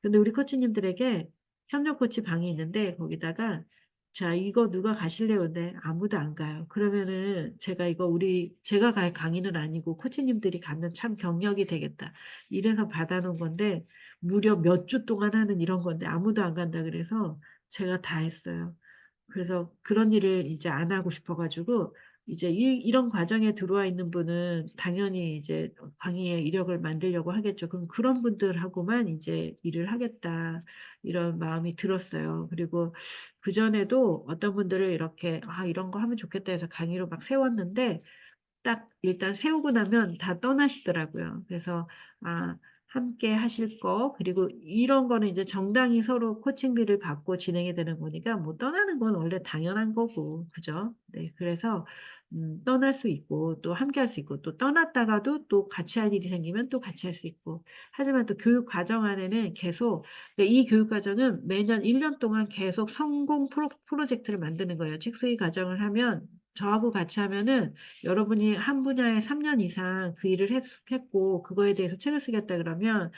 근데 우리 코치님들에게 협력 코치 방이 있는데 거기다가 자 이거 누가 가실래요? 근데 아무도 안 가요. 그러면은 제가 갈 강의는 아니고 코치님들이 가면 참 경력이 되겠다. 이래서 받아놓은 건데 무려 몇 주 동안 하는 이런 건데 아무도 안 간다 그래서 제가 다 했어요. 그래서 그런 일을 이제 안 하고 싶어가지고 이제 이런 과정에 들어와 있는 분은 당연히 이제 강의의 이력을 만들려고 하겠죠. 그럼 그런 분들하고만 이제 일을 하겠다. 이런 마음이 들었어요. 그리고 그전에도 어떤 분들을 이렇게, 이런 거 하면 좋겠다 해서 강의로 막 세웠는데, 딱 일단 세우고 나면 다 떠나시더라고요. 그래서 함께 하실 거 그리고 이런 거는 이제 정당히 서로 코칭비를 받고 진행이 되는 거니까 뭐 떠나는 건 원래 당연한 거고 그죠? 네, 그래서 떠날 수 있고 또 함께 할 수 있고 또 떠났다가도 또 같이 할 일이 생기면 또 같이 할 수 있고 하지만 또 교육 과정 안에는 계속 그러니까 이 교육 과정은 매년 1년 동안 계속 성공 프로젝트를 만드는 거예요. 책수의 과정을 하면 저하고 같이 하면은 여러분이 한 분야에 3년 이상 그 일을 했고 그거에 대해서 책을 쓰겠다 그러면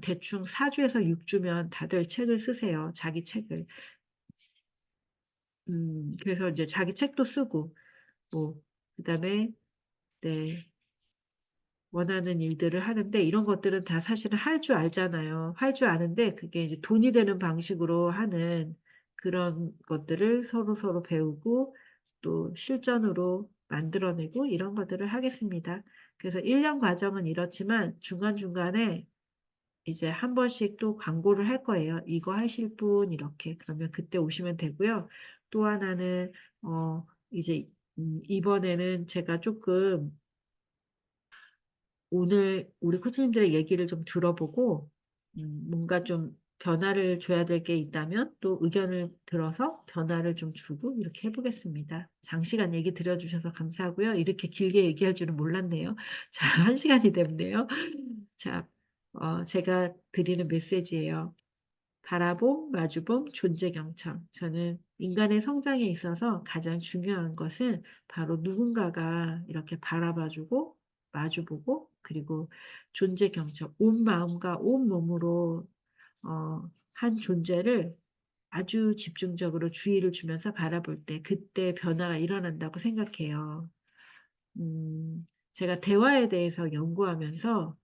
대충 4주에서 6주면 다들 책을 쓰세요. 자기 책을. 그래서 이제 자기 책도 쓰고 뭐 그다음에 네. 원하는 일들을 하는데 이런 것들은 다 사실은 할 줄 알잖아요. 할 줄 아는데 그게 이제 돈이 되는 방식으로 하는 그런 것들을 서로 배우고 또 실전으로 만들어내고 이런 것들을 하겠습니다. 그래서 1년 과정은 이렇지만 중간중간에 이제 한 번씩 또 광고를 할 거예요. 이거 하실 분 이렇게 그러면 그때 오시면 되고요. 또 하나는 이제 이번에는 제가 조금 오늘 우리 코치님들의 얘기를 좀 들어보고 뭔가 좀 변화를 줘야 될 게 있다면 또 의견을 들어서 변화를 좀 주고 이렇게 해보겠습니다. 장시간 얘기 들어주셔서 감사하고요. 이렇게 길게 얘기할 줄은 몰랐네요. 자, 1시간이 됐네요. 자, 제가 드리는 메시지예요. 바라봄, 마주봄, 존재 경청. 저는 인간의 성장에 있어서 가장 중요한 것은 바로 누군가가 이렇게 바라봐주고, 마주보고, 그리고 존재 경청. 온 마음과 온 몸으로, 한 존재를 아주 집중적으로 주의를 주면서 바라볼 때, 그때 변화가 일어난다고 생각해요. 제가 대화에 대해서 연구하면서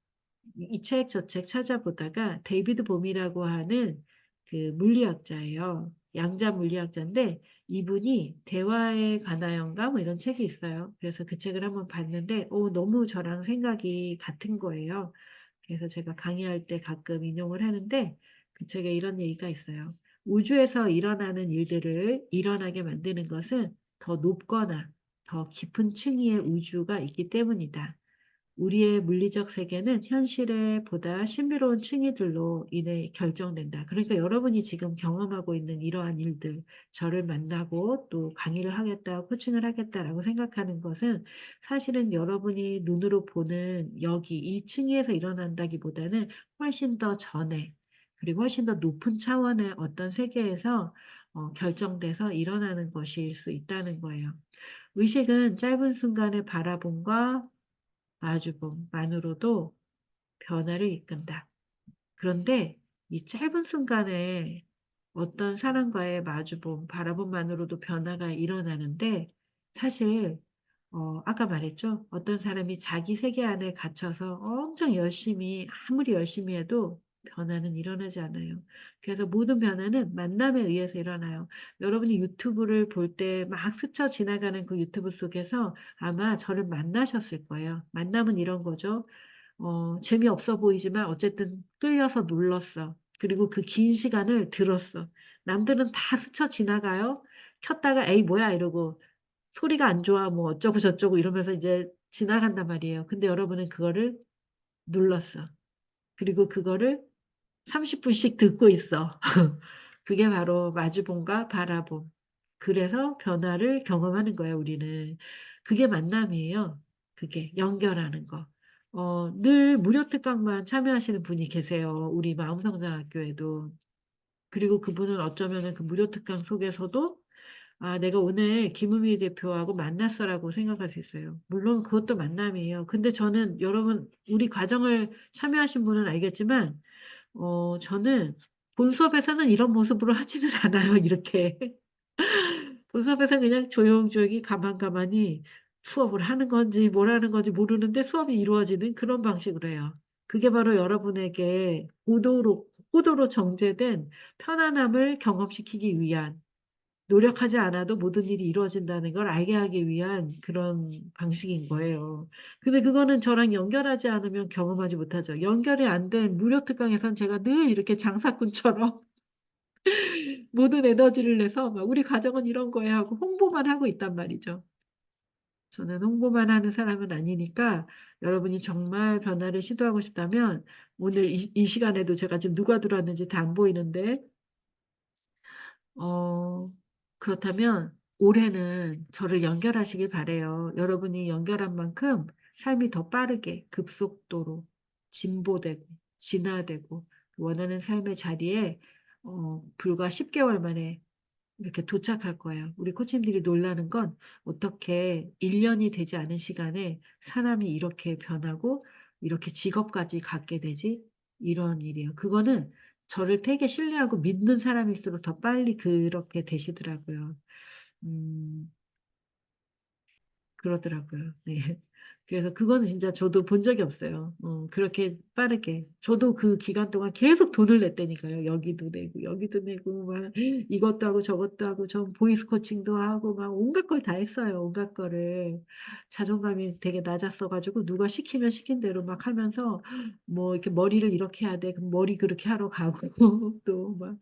이 책 저 책 찾아보다가 데이비드 봄이라고 하는 그 물리학자예요. 양자 물리학자인데 이분이 대화에 관하여인가 뭐 이런 책이 있어요. 그래서 그 책을 한번 봤는데 너무 저랑 생각이 같은 거예요. 그래서 제가 강의할 때 가끔 인용을 하는데 그 책에 이런 얘기가 있어요. 우주에서 일어나는 일들을 일어나게 만드는 것은 더 높거나 더 깊은 층위의 우주가 있기 때문이다. 우리의 물리적 세계는 현실의 보다 신비로운 층위들로 인해 결정된다. 그러니까 여러분이 지금 경험하고 있는 이러한 일들, 저를 만나고 또 강의를 하겠다, 코칭을 하겠다라고 생각하는 것은 사실은 여러분이 눈으로 보는 여기 이 층위에서 일어난다기보다는 훨씬 더 전에, 그리고 훨씬 더 높은 차원의 어떤 세계에서 결정돼서 일어나는 것일 수 있다는 거예요. 의식은 짧은 순간의 바라봄과 마주봄만으로도 변화를 이끈다. 그런데 이 짧은 순간에 어떤 사람과의 마주봄, 바라봄만으로도 변화가 일어나는데 사실 아까 말했죠. 어떤 사람이 자기 세계 안에 갇혀서 엄청 열심히 아무리 열심히 해도 변화는 일어나지 않아요. 그래서 모든 변화는 만남에 의해서 일어나요. 여러분이 유튜브를 볼 때 막 스쳐 지나가는 그 유튜브 속에서 아마 저를 만나셨을 거예요. 만남은 이런 거죠. 재미없어 보이지만 어쨌든 끌려서 눌렀어. 그리고 그 긴 시간을 들었어. 남들은 다 스쳐 지나가요. 켰다가 에이 뭐야 이러고 소리가 안 좋아 뭐 어쩌고 저쩌고 이러면서 이제 지나간단 말이에요. 근데 여러분은 그거를 눌렀어. 그리고 그거를 30분씩 듣고 있어. 그게 바로 마주봄과 바라봄. 그래서 변화를 경험하는 거예요, 우리는. 그게 만남이에요. 그게 연결하는 거. 늘 무료 특강만 참여하시는 분이 계세요. 우리 마음성장학교에도. 그리고 그분은 어쩌면은 그 무료 특강 속에서도 아, 내가 오늘 김우미 대표하고 만났어라고 생각할 수 있어요. 물론 그것도 만남이에요. 근데 저는 여러분, 우리 과정을 참여하신 분은 알겠지만, 저는 본 수업에서는 이런 모습으로 하지는 않아요, 이렇게. 본 수업에서 그냥 조용조용히 가만가만히 수업을 하는 건지 뭘 하는 건지 모르는데 수업이 이루어지는 그런 방식으로 해요. 그게 바로 여러분에게 고도로 정제된 편안함을 경험시키기 위한 노력하지 않아도 모든 일이 이루어진다는 걸 알게 하기 위한 그런 방식인 거예요. 근데 그거는 저랑 연결하지 않으면 경험하지 못하죠. 연결이 안 된 무료 특강에선 제가 늘 이렇게 장사꾼처럼 모든 에너지를 내서 막 우리 가정은 이런 거야 하고 홍보만 하고 있단 말이죠. 저는 홍보만 하는 사람은 아니니까 여러분이 정말 변화를 시도하고 싶다면 오늘 이 시간에도 제가 지금 누가 들어왔는지 다 안 보이는데 어, 그렇다면 올해는 저를 연결하시길 바래요. 여러분이 연결한 만큼 삶이 더 빠르게 급속도로 진보되고 진화되고 원하는 삶의 자리에 불과 10개월 만에 이렇게 도착할 거예요. 우리 코치님들이 놀라는 건 어떻게 1년이 되지 않은 시간에 사람이 이렇게 변하고 이렇게 직업까지 갖게 되지? 이런 일이에요. 그거는 저를 되게 신뢰하고 믿는 사람일수록 더 빨리 그렇게 되시더라고요. 음, 그러더라고요. 네. 그래서 그거는 진짜 저도 본 적이 없어요. 그렇게 빠르게. 저도 그 기간 동안 계속 돈을 냈다니까요. 여기도 내고, 여기도 내고, 막 이것도 하고 저것도 하고, 전 보이스 코칭도 하고, 막 온갖 걸 다 했어요. 온갖 거를. 자존감이 되게 낮았어가지고, 누가 시키면 시킨 대로 막 하면서, 뭐, 이렇게 머리를 이렇게 해야 돼. 그럼 머리 그렇게 하러 가고, 또 막,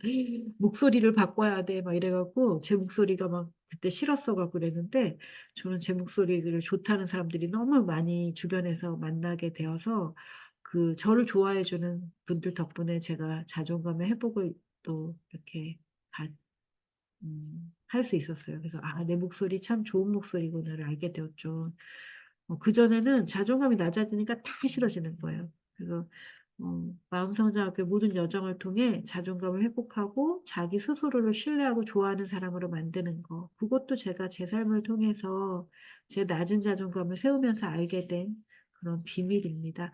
목소리를 바꿔야 돼. 막 이래갖고, 제 목소리가 막 그때 싫었어갖고 그랬는데, 저는 제 목소리를 좋다는 사람들이 너무 많이 주변에서 만나게 되어서 그 저를 좋아해주는 분들 덕분에 제가 자존감의 회복을 또 이렇게 할 수 있었어요. 그래서 아, 내 목소리 참 좋은 목소리구나를 알게 되었죠. 그전에는 자존감이 낮아지니까 다 싫어지는 거예요. 그래서 마음성장학교의 모든 여정을 통해 자존감을 회복하고 자기 스스로를 신뢰하고 좋아하는 사람으로 만드는 거. 그것도 제가 제 삶을 통해서 제 낮은 자존감을 세우면서 알게 된 그런 비밀입니다.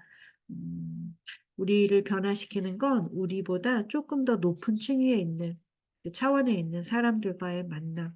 음, 우리를 변화시키는 건 우리보다 조금 더 높은 층위에 있는, 그 차원에 있는 사람들과의 만남.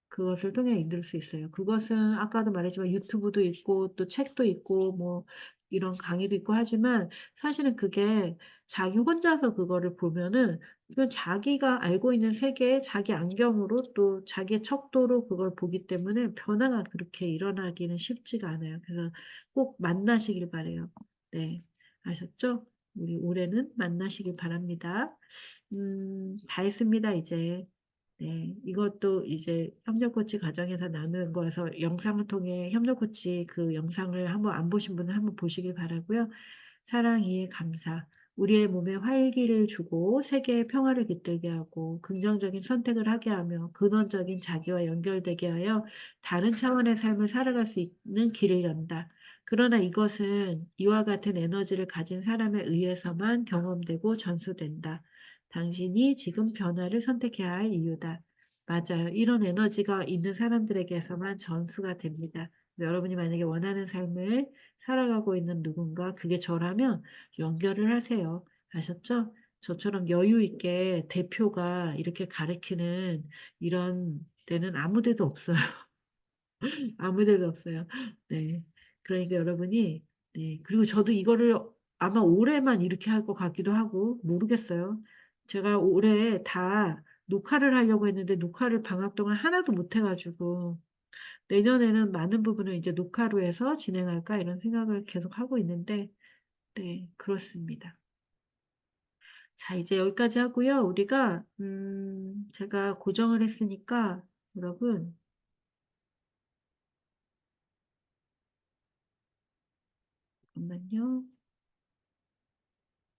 그것을 통해 이룰 수 있어요. 그것은 아까도 말했지만 유튜브도 있고 또 책도 있고 뭐 이런 강의도 있고 하지만 사실은 그게 자기 혼자서 그거를 보면은 이건 자기가 알고 있는 세계에 자기 안경으로 또 자기의 척도로 그걸 보기 때문에 변화가 그렇게 일어나기는 쉽지가 않아요. 그래서 꼭 만나시길 바래요. 네. 아셨죠? 우리 올해는 만나시길 바랍니다. 다 했습니다, 이제. 네, 이것도 이제 협력 코치 과정에서 나누는 거여서 영상을 통해 협력 코치 그 영상을 한번 안 보신 분은 한번 보시길 바라고요. 사랑, 이해, 감사. 우리의 몸에 활기를 주고 세계의 평화를 깃들게 하고 긍정적인 선택을 하게 하며 근원적인 자기와 연결되게 하여 다른 차원의 삶을 살아갈 수 있는 길을 연다. 그러나 이것은 이와 같은 에너지를 가진 사람에 의해서만 경험되고 전수된다. 당신이 지금 변화를 선택해야 할 이유다. 맞아요. 이런 에너지가 있는 사람들에게서만 전수가 됩니다. 여러분이 만약에 원하는 삶을 살아가고 있는 누군가, 그게 저라면 연결을 하세요. 아셨죠? 저처럼 여유 있게 대표가 이렇게 가르치는 이런 데는 아무 데도 없어요. 아무 데도 없어요. 네. 그러니까 여러분이, 네. 그리고 저도 이거를 아마 올해만 이렇게 할 것 같기도 하고, 모르겠어요. 제가 올해 다 녹화를 하려고 했는데, 녹화를 방학 동안 하나도 못 해가지고, 내년에는 많은 부분을 이제 녹화로 해서 진행할까, 이런 생각을 계속 하고 있는데, 네, 그렇습니다. 자, 이제 여기까지 하고요. 우리가, 제가 고정을 했으니까, 여러분, 잠깐만요.